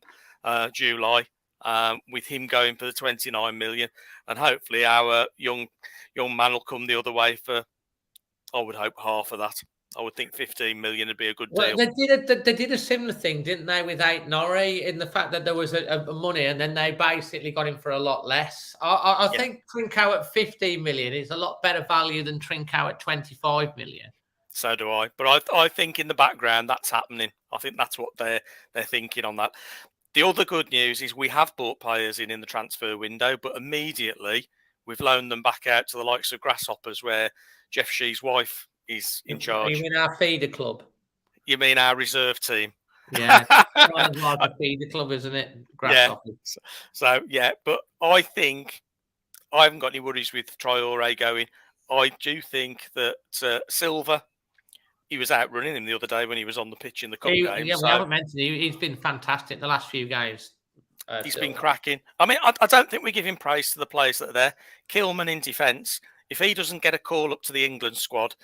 July, with him going for the 29 million, and hopefully our young man will come the other way for, I would hope, half of that. I would think 15 million would be a good deal. They did a similar thing, didn't they, with Aït-Nouri, in the fact that there was a money and then they basically got him for a lot less. I think Trincao at 15 million is a lot better value than Trincao at 25 million. So do I. But I think in the background that's happening. I think that's what they're thinking on that. The other good news is we have bought players in the transfer window, but immediately we've loaned them back out to the likes of Grasshoppers, where Jeff Shee's wife is in charge. You mean our feeder club? You mean our reserve team? Yeah, kind of like a feeder club, isn't it? Yeah. So yeah, but I think I haven't got any worries with Traore going. I do think that Silva, he was outrunning him the other day when he was on the pitch in the cup game. Yeah, we haven't mentioned him. He's been fantastic the last few games. He's been cracking. I mean, I don't think we give him praise to the players that are there. Kilman in defence. If he doesn't get a call up to the England squad,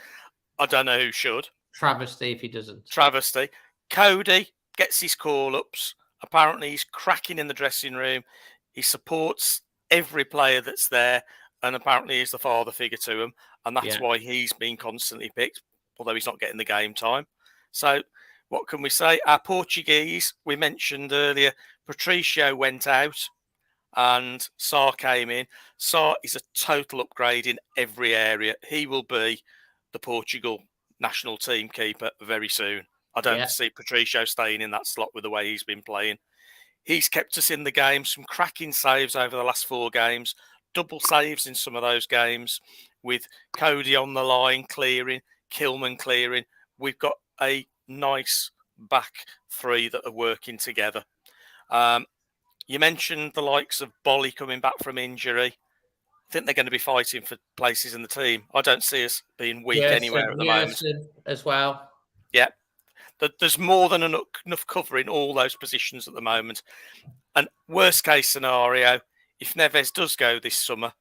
I don't know who should. Travesty if he doesn't. Travesty. Cody gets his call-ups. Apparently, he's cracking in the dressing room. He supports every player that's there, and apparently he's the father figure to them, and that's why he's been constantly picked, although he's not getting the game time. So what can we say? Our Portuguese, we mentioned earlier, Patricio went out and Saar came in. Saar is a total upgrade in every area. He will be the Portugal national team keeper very soon. I don't see Patricio staying in that slot with the way he's been playing. He's kept us in the game, some cracking saves over the last 4 games, double saves in some of those games, with Cody on the line clearing, Kilman clearing. We've got a nice back 3 that are working together. You mentioned the likes of Bolly coming back from injury. I think they're going to be fighting for places in the team. I don't see us being weak anywhere at the moment. As well. Yeah. There's more than enough cover in all those positions at the moment. And worst case scenario, if Neves does go this summer,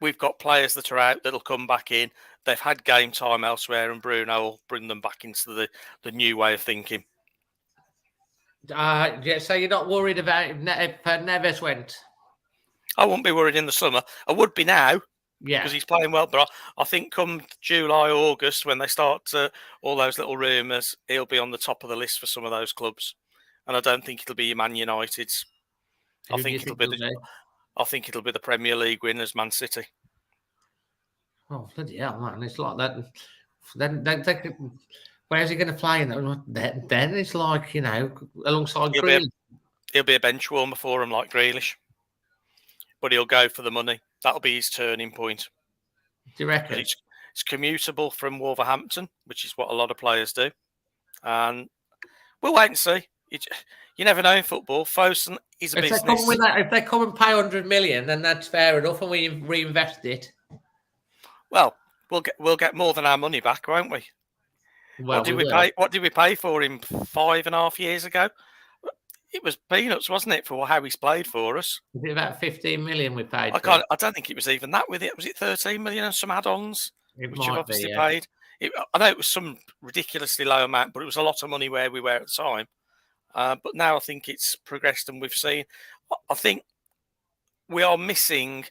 we've got players that are out that'll come back in. They've had game time elsewhere, and Bruno will bring them back into the new way of thinking. So you're not worried about if Neves went? I wouldn't be worried in the summer. I would be now, because he's playing well. But I think come July, August, when they start all those little rumours, he'll be on the top of the list for some of those clubs. And I don't think it'll be Man United's. I think it'll be the Premier League winners, Man City. Oh, bloody hell, man. It's like that. then where's he going to play? Then it's like, alongside Grealish. He'll be a bench warmer for him like Grealish. But he'll go for the money. That'll be his turning point. Do you reckon? It's commutable from Wolverhampton, which is what a lot of players do. And we'll wait and see. You never know in football. Fosun is a business. If they come and pay 100 million, then that's fair enough, and we reinvest it. Well, we'll get more than our money back, won't we? Well, what did we pay for him 5.5 years ago? It was peanuts, wasn't it, for how he's played for us? Was it about 15 million we paid? I don't think it was even that with it. Was it 13 million and some add-ons? Which you've obviously paid. I know it was some ridiculously low amount, but it was a lot of money where we were at the time. But now I think it's progressed, and we've seen. I think we are missing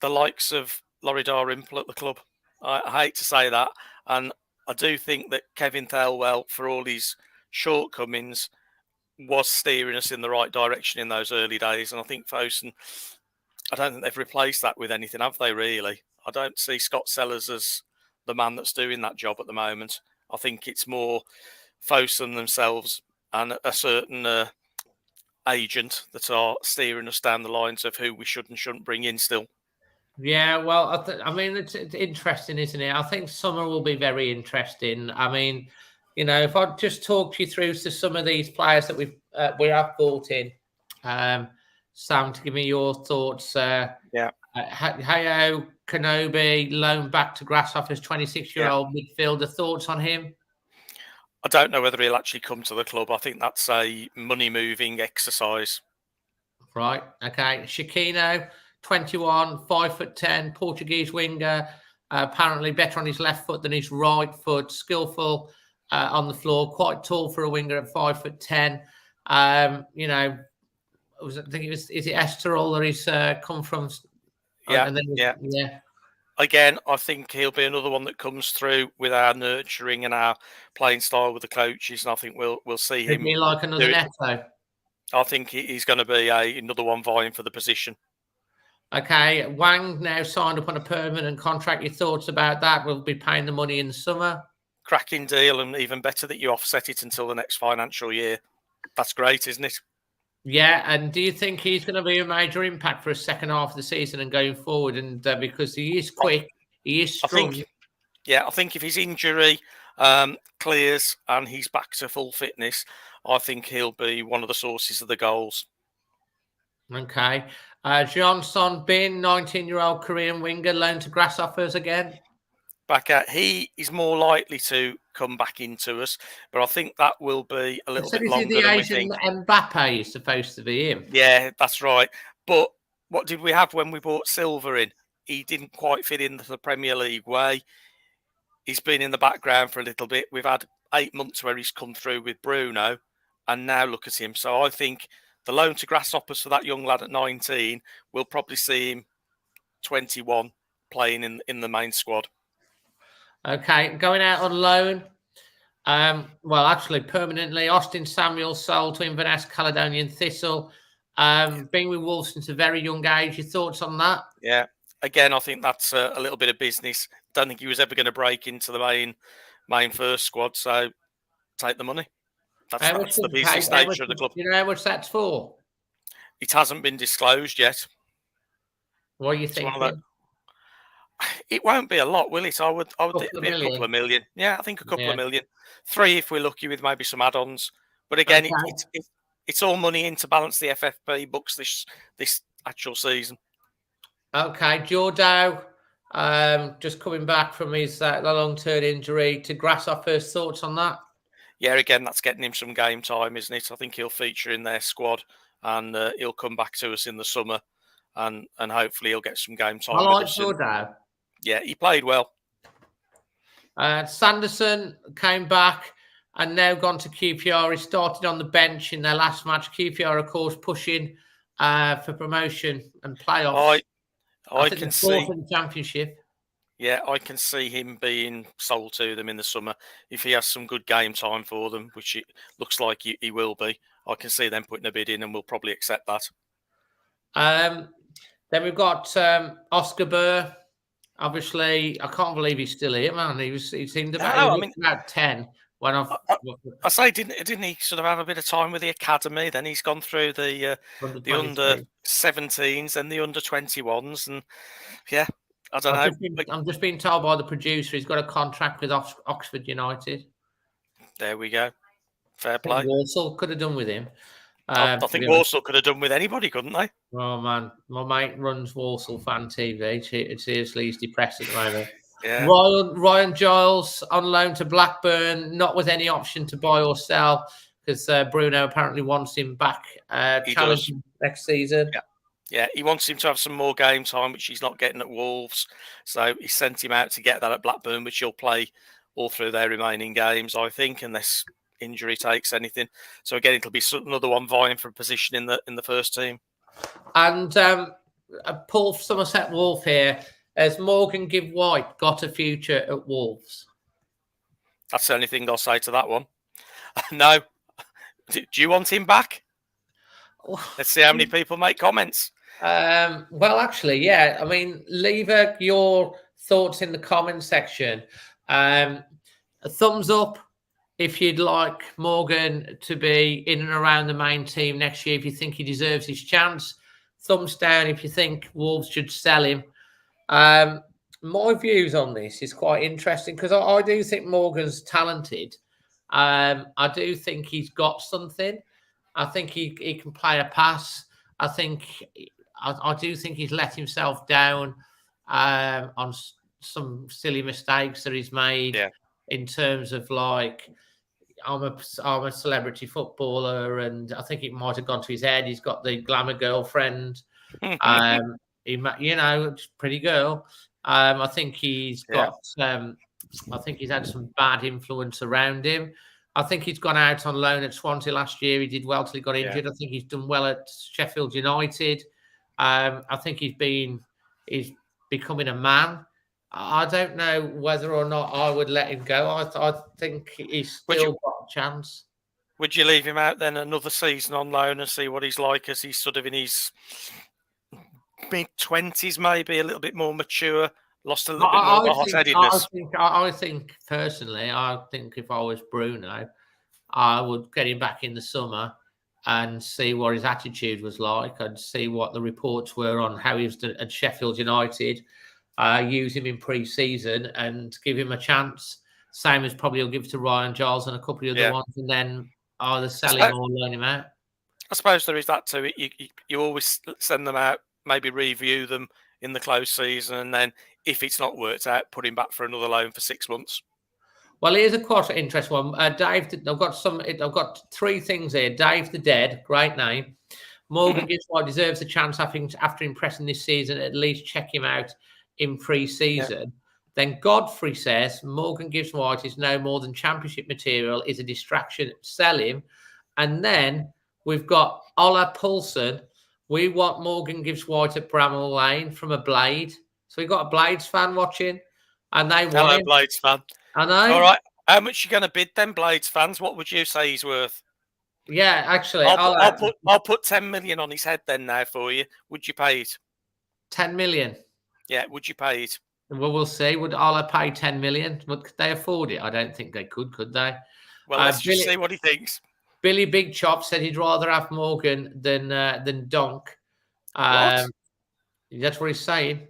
the likes of Laurie Dalrymple at the club. I hate to say that, and I do think that Kevin Thelwell, for all his shortcomings, was steering us in the right direction in those early days. And I think Fosun, I don't think they've replaced that with anything, have they, really? I don't see Scott Sellers as the man that's doing that job at the moment. I think it's more Fosun themselves and a certain agent that are steering us down the lines of who we should and shouldn't bring in still. Yeah, well, it's interesting, isn't it? I think summer will be very interesting. I mean, if I just talk you through to some of these players that we have brought in, Sam, to give me your thoughts. Hayo Kanobi, loaned back to Grasshoppers, 26-year-old midfielder. Thoughts on him? I don't know whether he'll actually come to the club. I think that's a money-moving exercise. Right. Okay. Chiquinho, 21, 5'10", Portuguese winger. Apparently better on his left foot than his right foot. Skillful on the floor. Quite tall for a winger at 5'10". I think is it Estoril that he's come from? Yeah. Again, I think he'll be another one that comes through with our nurturing and our playing style with the coaches, and I think we'll see him. He'd be like another Neto. I think he's going to be another one vying for the position. Okay, Wang now signed up on a permanent contract. Your thoughts about that? We'll be paying the money in the summer. Cracking deal, and even better that you offset it until the next financial year. That's great, isn't it? Yeah, and do you think he's going to be a major impact for a second half of the season and going forward? And because he is quick, he is strong. I think if his injury clears and he's back to full fitness, I think he'll be one of the sources of the goals. Okay. Jeon Son Bin, 19-year-old Korean winger, loaned to Grasshoppers again. He is more likely to come back into us, but I think that will be a little bit longer the than we Asian think. Mbappe is supposed to be him. Yeah, that's right. But what did we have when we brought Silva in? He didn't quite fit into the Premier League way. He's been in the background for a little bit. We've had 8 months where he's come through with Bruno, and now look at him. So I think the loan to Grasshoppers for that young lad at 19, we'll probably see him 21 playing in the main squad. Okay, going out on loan. Well, actually, permanently, Austin Samuel sold to Inverness Caledonian Thistle. Being with Wolves since a very young age. Your thoughts on that? Yeah, again, I think that's a little bit of business. Don't think he was ever going to break into the main first squad. So take the money. That's the business nature of the club. Do you know how much that's for? It hasn't been disclosed yet. What do you think? It won't be a lot, will it? I would think it'd be a couple of million. Yeah, I think a couple of million. 3 if we're lucky with maybe some add-ons. But again, it's all money in to balance the FFP books this actual season. Okay, Jordo, just coming back from his long-term injury to Grasshoppers. Thoughts on that? Yeah, again, that's getting him some game time, isn't it? I think he'll feature in their squad, and he'll come back to us in the summer, and hopefully he'll get some game time. I like Jordo. Yeah, he played well. Sanderson came back and now gone to QPR. He started on the bench in their last match. QPR, of course, pushing for promotion and playoffs. I can see the championship. Yeah, I can see him being sold to them in the summer if he has some good game time for them, which it looks like he will be. I can see them putting a bid in, and we'll probably accept that. Then we've got Oscar Burr. obviously, I can't believe he's still here, man. He seemed about, No, he was about 10 when I say, didn't he sort of have a bit of time with the academy? Then he's gone through the under 17s and the under 21s, and yeah, I don't know. I'm just being told by the producer he's got a contract with Oxford United. There we go. Fair play. Walsall could have done with him. I think Walsall could have done with anybody, couldn't they? Oh man, my mate runs Walsall Fan TV. Seriously, he's depressed at the moment. Yeah. Ryan Giles on loan to Blackburn, not with any option to buy or sell, because Bruno apparently wants him back challenging next season. Yeah, he wants him to have some more game time, which he's not getting at Wolves. So he sent him out to get that at Blackburn, which he'll play all through their remaining games, I think, unless injury takes anything. So again, it'll be another one vying for a position in the first team. And Paul Somerset Wolf here. Has Morgan Gibbs White got a future at Wolves? That's the only thing I'll say to that one. No. Do you want him back? Let's see how many people make comments. Well, actually, yeah. I mean, leave your thoughts in the comment section. A thumbs up if you'd like Morgan to be in and around the main team next year, if you think he deserves his chance. Thumbs down if you think Wolves should sell him. My views on this is quite interesting because I do think Morgan's talented. I do think he's got something. I think he can play a pass. I do think he's let himself down on some silly mistakes that he's made in terms of like, I'm a celebrity footballer, and I think it might have gone to his head. He's got the glamour girlfriend. Pretty girl. I think he's got. I think he's had some bad influence around him. I think he's gone out on loan at Swansea last year. He did well till he got injured. I think he's done well at Sheffield United. I think he's becoming a man. I don't know whether or not I would let him go. I think he's still got a chance. Would you leave him out then another season on loan and see what he's like as he's sort of in his mid-20s, maybe a little bit more mature, lost a little bit more of the hot-headedness? I think personally, if I was Bruno, I would get him back in the summer and see what his attitude was like. I'd see what the reports were on how he was at Sheffield United, use him in pre-season and give him a chance. Same as probably he'll give to Ryan Giles and a couple of other ones, and then either sell him or loan him out. I suppose there is that to it. You always send them out, maybe review them in the close season, and then if it's not worked out, put him back for another loan for 6 months. Well, here's a quite interesting one. Dave, I've got 3 things here. Dave the Dead, great name. Morgan Gibbs White deserves a chance after impressing this season. At least check him out in pre-season. Yeah. Then Godfrey says Morgan Gibbs White is no more than championship material, is a distraction, sell him. And then we've got Ola Poulsen. We want Morgan Gibbs White at Bramall Lane from a Blade. So we've got a Blades fan watching, and they want him. Blades fan. I know. All right. How much are you going to bid then, Blades fans? What would you say he's worth? Yeah, actually, I'll put 10 million on his head then now for you. Would you pay it? 10 million. Yeah, would you pay it? Well, we'll see. Would Ola pay 10 million? Could they afford it? I don't think they could they? Well, let's just see what he thinks. Billy Big Chop said he'd rather have Morgan than Donk. What? That's what he's saying.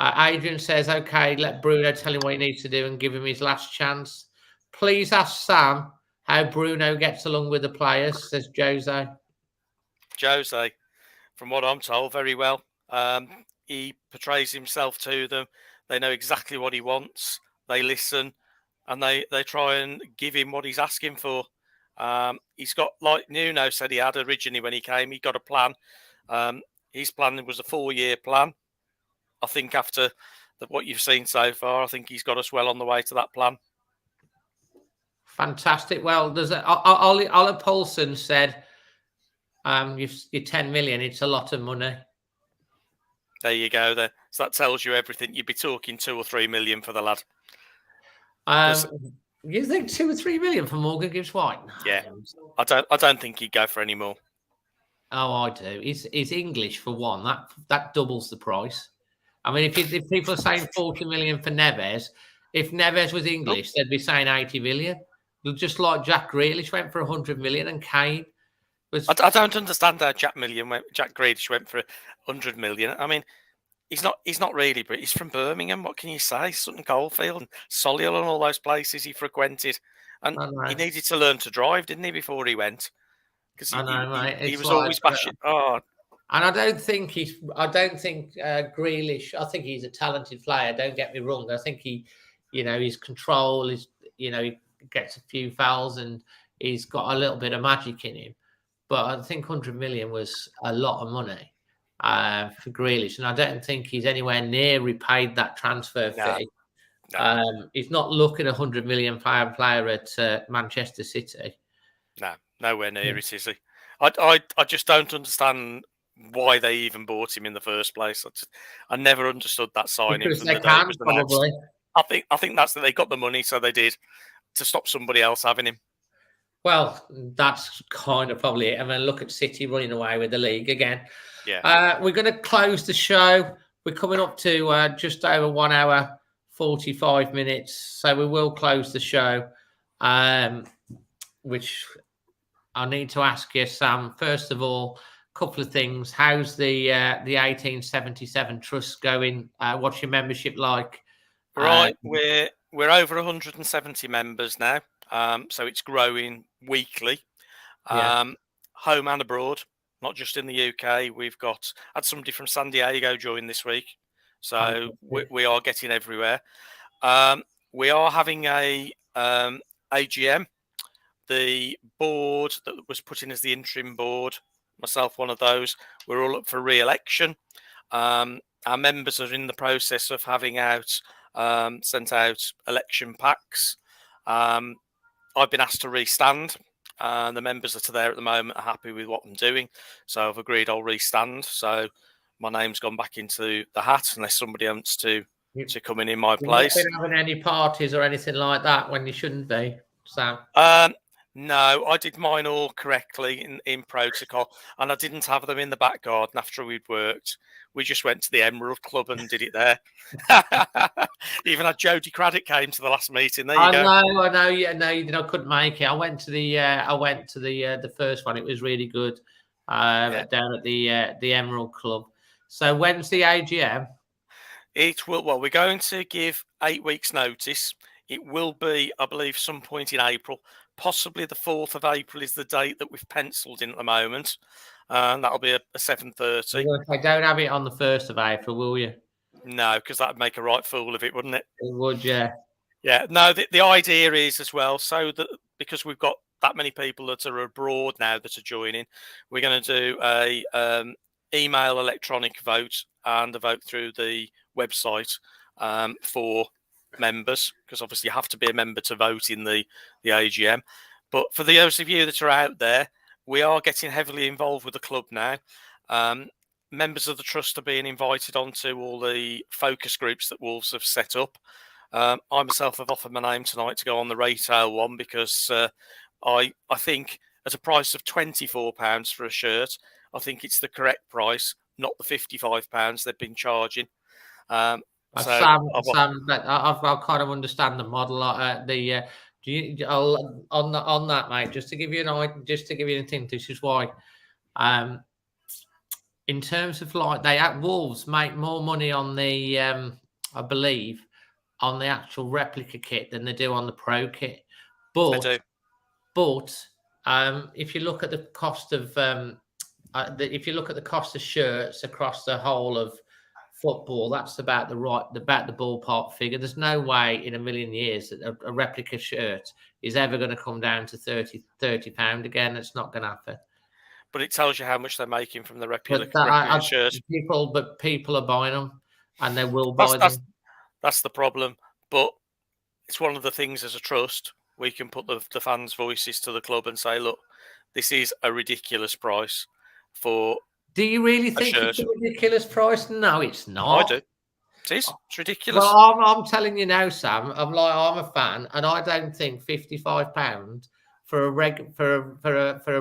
Adrian says, okay, let Bruno tell him what he needs to do and give him his last chance. Please ask Sam how Bruno gets along with the players, says Jose. Jose, from what I'm told, very well. He portrays himself to them. They know exactly what he wants. They listen, and they try and give him what he's asking for. He's got, like Nuno said he had originally when he came, he got a plan. His plan was a 4-year plan. I think after what you've seen so far, I think he's got us well on the way to that plan. Fantastic. Well, there's Ola Poulsen said, you're 10 million. It's a lot of money. There you go. There. So that tells you everything. You'd be talking 2 or 3 million for the lad. You think 2 or 3 million for Morgan Gibbs White? No, yeah, I don't think he'd go for any more. Oh, I do. He's English for one. That doubles the price. I mean, if people are saying 40 million for Neves, if Neves was English, they'd be saying 80 million. Just like Jack Grealish went for 100 million and Kane was. I don't understand how Jack Grealish went for 100 million. I mean, he's not really British. He's from Birmingham. What can you say? Sutton Coldfield and Solihull and all those places he frequented. And he needed to learn to drive, didn't he, before he went? Because he was always bashing. And I don't think Grealish. I think he's a talented player. Don't get me wrong. I think his control is, he gets a few fouls and he's got a little bit of magic in him. But I think 100 million was a lot of money for Grealish, and I don't think he's anywhere near repaid that transfer fee. No. He's not looking at 100 million player at Manchester City. No, nowhere near it, is he? I just don't understand why they even bought him in the first place. I never understood that signing. Because they can, probably. I think that's that they got the money, so they did, to stop somebody else having him. Well, that's kind of probably it. I mean, look at City running away with the league again. Yeah. We're going to close the show. We're coming up to just over 1 hour, 45 minutes. So we will close the show, which I need to ask you, Sam, first of all, a couple of things. How's the 1877 Trust going? What's your membership like? Right. We're over 170 members now. So it's growing weekly, home and abroad, not just in the UK. We've had somebody from San Diego join this week. So we are getting everywhere. We are having a AGM. The board that was put in as the interim board, myself one of those, we're all up for re-election. Our members are in the process of having sent out election packs. I've been asked to restand. The members that are there at the moment are happy with what I'm doing. So I've agreed I'll restand. So my name's gone back into the hat unless somebody wants to come in my place. You've not been having any parties or anything like that when you shouldn't be, Sam? No, I did mine all correctly in protocol, and I didn't have them in the back garden after we'd worked. We just went to the Emerald Club and did it there. Even had Jody Craddock came to the last meeting. There you go. I know. Yeah, no, you did. I couldn't make it. I went to the first one. It was really good down at the Emerald Club. So when's the AGM? It will. Well, we're going to give 8 weeks' notice. It will be, I believe, some point in April. Possibly the 4th of April is the date that we've penciled in at the moment. And that'll be a 7:30. I don't have it on the 1st of April, will you? No, because that'd make a right fool of it, wouldn't it? It would, yeah. Yeah, no, the idea is as well, so that because we've got that many people that are abroad now that are joining, we're going to do a email electronic vote and a vote through the website for members, because obviously you have to be a member to vote in the AGM. But for those of you that are out there, we are getting heavily involved with the club now. Members of the trust are being invited onto all the focus groups that Wolves have set up. I myself have offered my name tonight to go on the retail one because I think at a price of £24 for a shirt, I think it's the correct price, not the £55 they've been charging. Sam, I kind of understand the model. On that, mate. Just to give you a thing. This is why. In terms of Wolves make more money on the, I believe, on the actual replica kit than they do on the pro kit. But if you look at the cost of shirts across the whole of football, that's about the ballpark figure. There's no way in a million years that a replica shirt is ever going to come down to £30 again. It's not going to happen. But it tells you how much they're making from the replica shirt. People are buying them, and they will buy them. That's the problem. But it's one of the things as a trust, we can put the fans' voices to the club and say, look, this is a ridiculous price for. Do you really think it's a ridiculous price? No, it's not. I do. It is. It's ridiculous. Well, I'm telling you now, Sam. I'm a fan, and I don't think £55 for a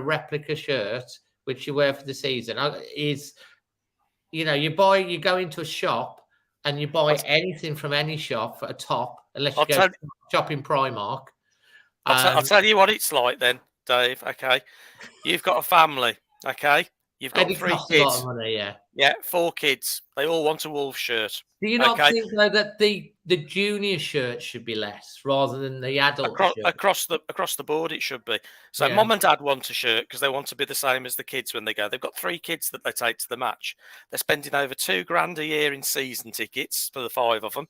replica shirt, which you wear for the season, is. You go into a shop and you buy anything from any shop at a top, unless you go shop in Primark. I'll tell you what it's like then, Dave. Okay, you've got a family. Okay, you've got 3 kids. A lot of money, yeah. Yeah, 4 kids. They all want a Wolves shirt. Do you not think though that the junior shirts should be less rather than the adult across the board? It should be. So mum and dad want a shirt because they want to be the same as the kids when they go. They've got 3 kids that they take to the match. They're spending over $2,000 a year in season tickets for the 5 of them,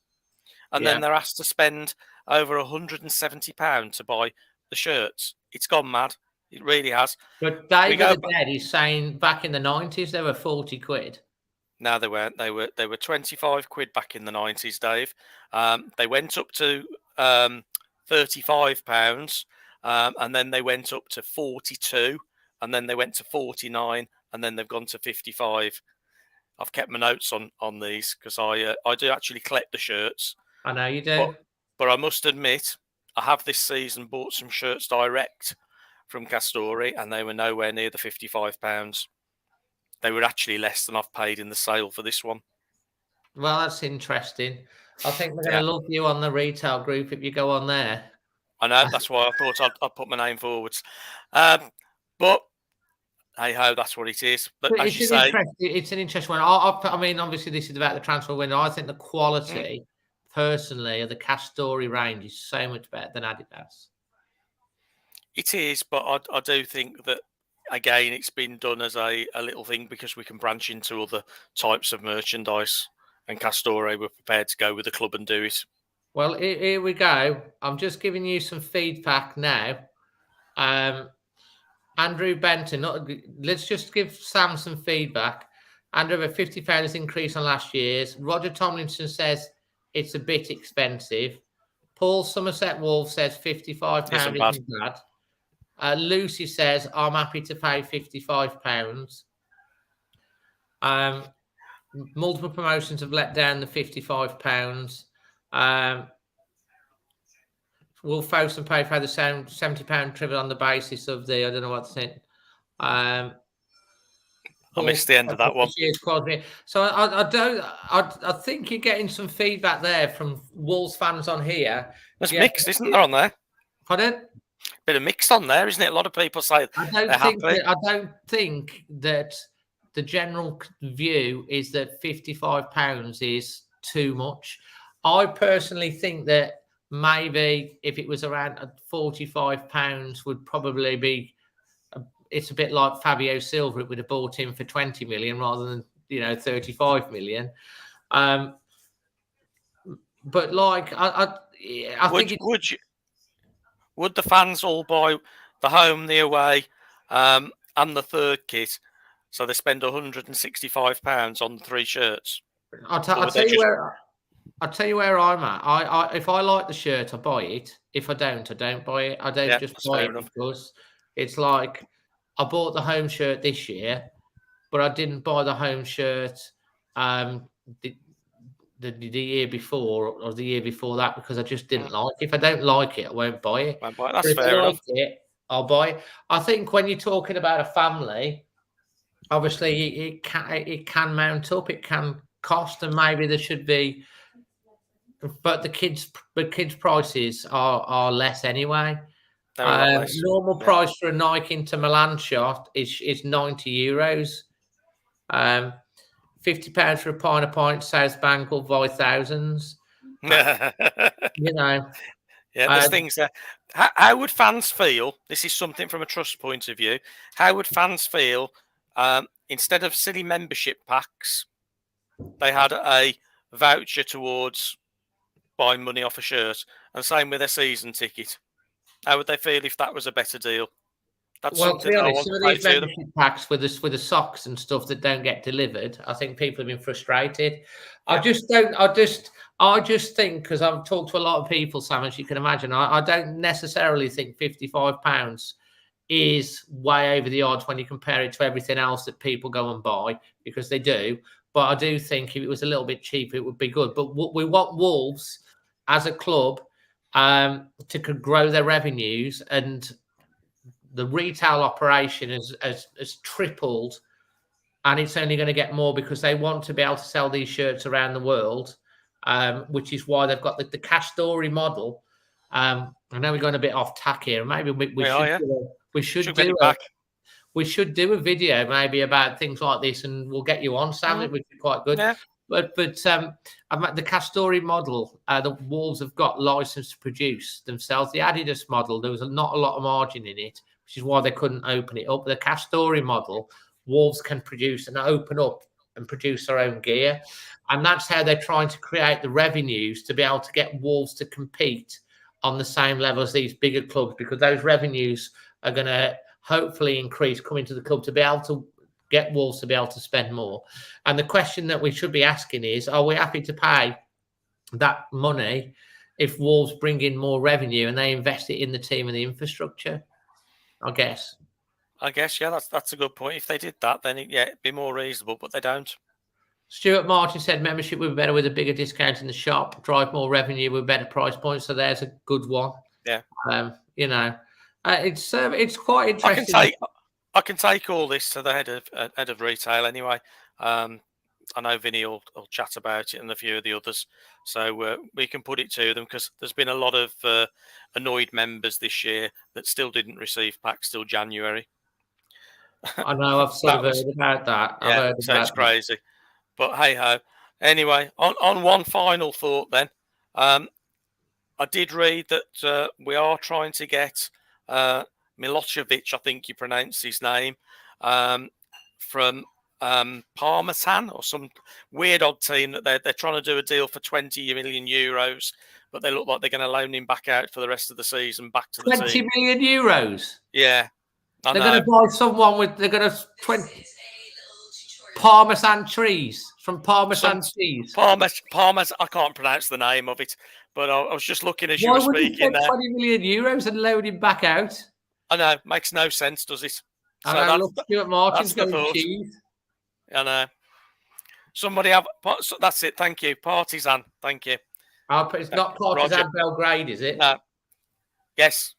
and then they're asked to spend over £170 to buy the shirts. It's gone mad. It really has. But David is saying back in the 90s they were 40 quid. No, they weren't. They were 25 quid back in the 90s, Dave. They went up to £35, and then they went up to 42, and then they went to 49, and then they've gone to 55. I've kept my notes on these because I do actually collect the shirts. I know you do. But I must admit, I have this season bought some shirts direct from Castore, and they were nowhere near the £55. They were actually less than I've paid in the sale for this one. Well, that's interesting. I think they're going to love you on the retail group if you go on there. I know. That's why I thought I'd put my name forwards. But hey ho, that's what it is. But as you say, it's an interesting one. I mean, obviously, this is about the transfer window. I think the quality, personally, of the Castore range is so much better than Adidas. It is, but I do think that, again, it's been done as a little thing because we can branch into other types of merchandise, and Castore were prepared to go with the club and do it. Well, here we go. I'm just giving you some feedback now. Andrew Benton, let's just give Sam some feedback. Andrew, a £50 increase on last year's. Roger Tomlinson says it's a bit expensive. Paul Somerset Wolf says £55 isn't bad. Lucy says, I'm happy to pay £55. Multiple promotions have let down the £55. Will Fosun pay for the £70 triple on the basis of the, I don't know what's in. I missed the end of that one. So I think you're getting some feedback there from Wolves fans on here. There's mixed, isn't there, on there? Pardon? Bit of mixed on there, isn't it? A lot of people say I don't think that the general view is that £55 is too much. I personally think that maybe if it was around £45 would probably be. It's a bit like Fabio Silva. It would have bought him for 20 million rather than 35 million. But like I think would the fans all buy the home, the away, and the third kit, so they spend £165 on 3 shirts? I'll tell you where I'm at. If I like the shirt, I buy it. If I don't buy it. I don't just buy it because it's like I bought the home shirt this year, but I didn't buy the home shirt the year before or the year before that because I just didn't like it. If I don't like it, I won't buy it. That's fair enough. I'll buy it. I think when you're talking about a family, obviously it can mount up, it can cost, and maybe there should be, but the kids' prices are less anyway. Normal price for a Nike Inter Milan shot is €90. £50 for a pint South Bank will buy thousands. Yeah, there's things there. How would fans feel? This is something from a trust point of view. How would fans feel instead of silly membership packs, they had a voucher towards buying money off a shirt, and same with their season ticket? How would they feel if that was a better deal? That's to be honest, some of these membership packs with the socks and stuff that don't get delivered, I think people have been frustrated. Yeah. I just think, because I've talked to a lot of people, Sam, as you can imagine, I don't necessarily think £55 is way over the odds when you compare it to everything else that people go and buy, because they do. But I do think if it was a little bit cheaper, it would be good. But we want Wolves as a club to grow their revenues, and the retail operation has tripled, and it's only going to get more because they want to be able to sell these shirts around the world. which is why they've got the cash story model. I know we're going a bit off tack here. Maybe we should do a video maybe about things like this, and we'll get you on, Sam. It would be quite good. Yeah. But the cash story model, the Wolves have got license to produce themselves. The Adidas model, there was not a lot of margin in it, which is why they couldn't open it up. The cash story model, Wolves can produce and open up and produce their own gear. And that's how they're trying to create the revenues to be able to get Wolves to compete on the same level as these bigger clubs, because those revenues are going to hopefully increase coming to the club to be able to get Wolves to be able to spend more. And the question that we should be asking is, are we happy to pay that money if Wolves bring in more revenue and they invest it in the team and the infrastructure? I guess, yeah, that's a good point. If they did that, then it'd be more reasonable, but they don't. Stuart Martin said membership would be better with a bigger discount in the shop, drive more revenue with better price points. So there's a good one. Yeah. It's quite interesting. I can take all this to the head of retail anyway. I know Vinny will chat about it and a few of the others, so we can put it to them, because there's been a lot of annoyed members this year that still didn't receive packs till January. I know, I've sort of heard about that. Yeah, so it's crazy. But hey ho. Anyway, on one final thought then, I did read that we are trying to get Milosevic, I think you pronounce his name, from Parmesan or some weird odd team that they're trying to do a deal for 20 million euros, but they look like they're going to loan him back out for the rest of the season back to the 20 team. 20 million euros? Yeah. They're going to buy someone they're going to 20 Parmesan trees from Parmesan cheese. Parmesan, I can't pronounce the name of it, but I was just looking as you were speaking there. 20 million euros and load him back out? I know, makes no sense, does it? And I look Stuart Martin's going cheese. I know. Somebody have, that's it, thank you. Partizan, thank you. It's not Partizan Belgrade, is it? No. Yes.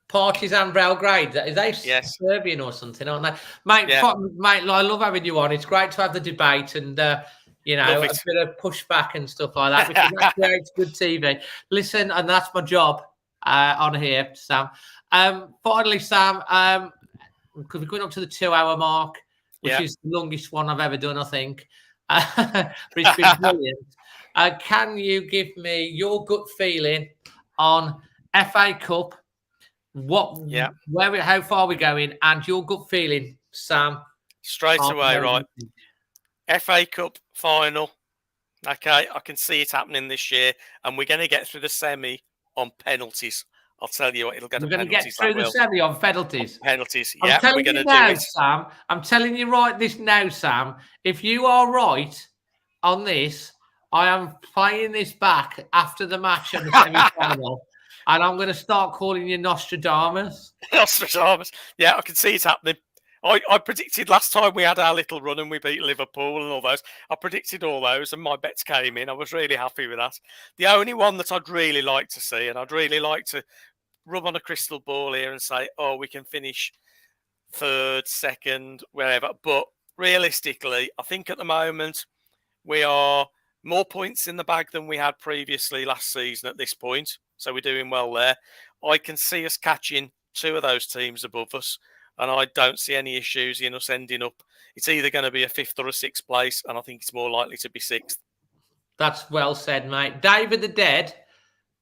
Partizan Belgrade. Is they Serbian or something, aren't they? Mate, mate, I love having you on. It's great to have the debate and, a bit of pushback and stuff like that, because that creates good TV. Listen, and that's my job on here, Sam. Finally, Sam, because we're going up to the 2-hour mark, which is the longest one I've ever done, I think. But it's been brilliant. Can you give me your gut feeling on FA Cup? How far are we going, and your gut feeling, Sam? Straight away, right? FA Cup final. Okay, I can see it happening this year, and we're going to get through the semi on penalties. I'll tell you what, it'll go to penalties. We're going to get through the semi on penalties. Penalties, yeah, we're going to do it. Sam, I'm telling you right this now, Sam. If you are right on this, I am playing this back after the match of the semi-final. And I'm going to start calling you Nostradamus. Nostradamus. Yeah, I can see it happening. I predicted last time we had our little run and we beat Liverpool and all those. I predicted all those and my bets came in. I was really happy with that. The only one that I'd really like to see, and I'd really like to rub on a crystal ball here and say, we can finish third, second, wherever. But realistically, I think at the moment we are more points in the bag than we had previously last season at this point. So we're doing well there. I can see us catching two of those teams above us, and I don't see any issues in us ending up. It's either going to be a 5th or a 6th place, and I think it's more likely to be 6th. That's well said, mate. David the Dead,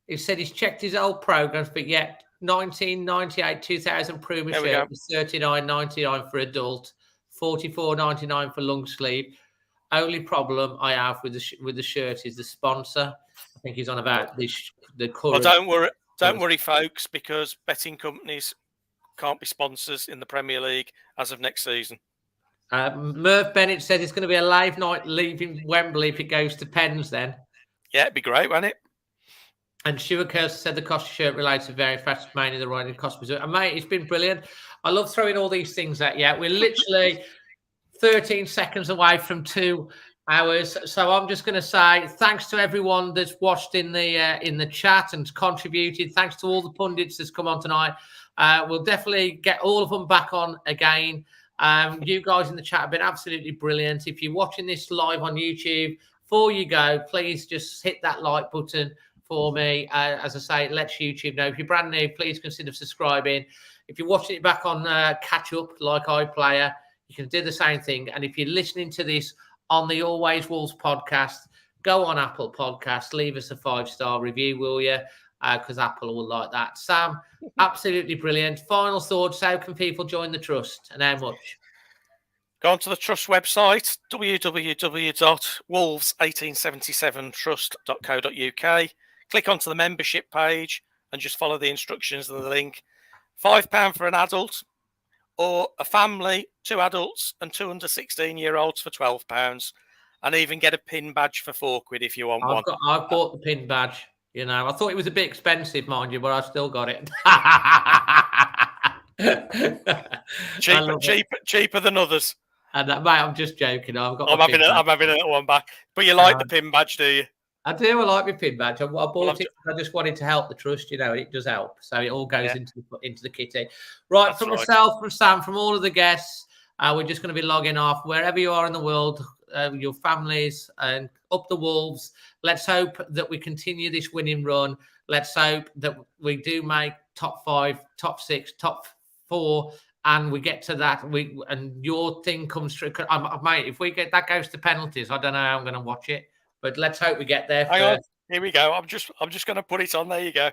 he said he's checked his old programs, but yet 1998, 2000 Puma shirt was $39.99 for adult, $44.99 for long sleeve. Only problem I have with the shirt is the sponsor. I think he's on about the current. Well, don't worry, folks, because betting companies can't be sponsors in the Premier League as of next season. Merv Bennett said it's going to be a live night leaving Wembley if it goes to pens then. Yeah, it'd be great, wouldn't it? And Stuart Kirsten said the Costa shirt relates to very fast, mainly the Royal Costa. And mate, it's been brilliant. I love throwing all these things at you. We're literally 13 seconds away from 2 hours. So I'm just going to say thanks to everyone that's watched in the chat and contributed. Thanks to all the pundits that's come on tonight. We'll definitely get all of them back on again. You guys in the chat have been absolutely brilliant. If you're watching this live on YouTube, before you go, please just hit that like button for me. As I say, it lets YouTube know. If you're brand new, please consider subscribing. If you're watching it back on Catch Up like iPlayer, you can do the same thing. And if you're listening to this on the Always Wolves podcast, go on Apple Podcasts, leave us a 5-star review, will you? Because Apple will like that. Sam, absolutely brilliant. Final thoughts, how can people join the Trust and how much? Go on to the Trust website, www.wolves1877trust.co.uk. Click onto the membership page and just follow the instructions and the link. £5 for an adult, or a family, 2 adults and 2 under 16-year-olds for £12. And even get a pin badge for £4 if you want one. I've bought the pin badge. You know, I thought it was a bit expensive, mind you, but I still got it. cheaper than others. And mate, I'm just joking. I'm having a little one back. But you like the pin badge, do you? I do. I like my pin badge. I bought it. I just wanted to help the Trust. You know, it does help. So it all goes into the kitty. Right, that's from myself, from Sam, from all of the guests. We're just going to be logging off wherever you are in the world, your families, and up the Wolves. Let's hope that we continue this winning run. Let's hope that we do make top 5, top 6, top 4, and we get to that. And your thing comes through. Mate, if we get that goes to penalties, I don't know how I'm going to watch it. But let's hope we get there. Hang on. Here we go. I'm just going to put it on. There you go.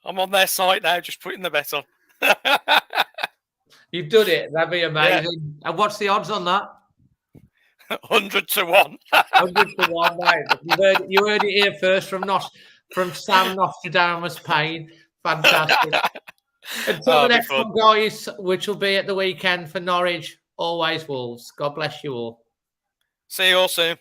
I'm on their site now, just putting the bet on. You've done it. That'd be amazing. Yeah. And what's the odds on that? 100 to 1. 100 to 1, mate. You heard it here first from Sam Nostradamus Payne. Fantastic. Until the next one, guys, which will be at the weekend for Norwich. Always Wolves. God bless you all. See you all soon.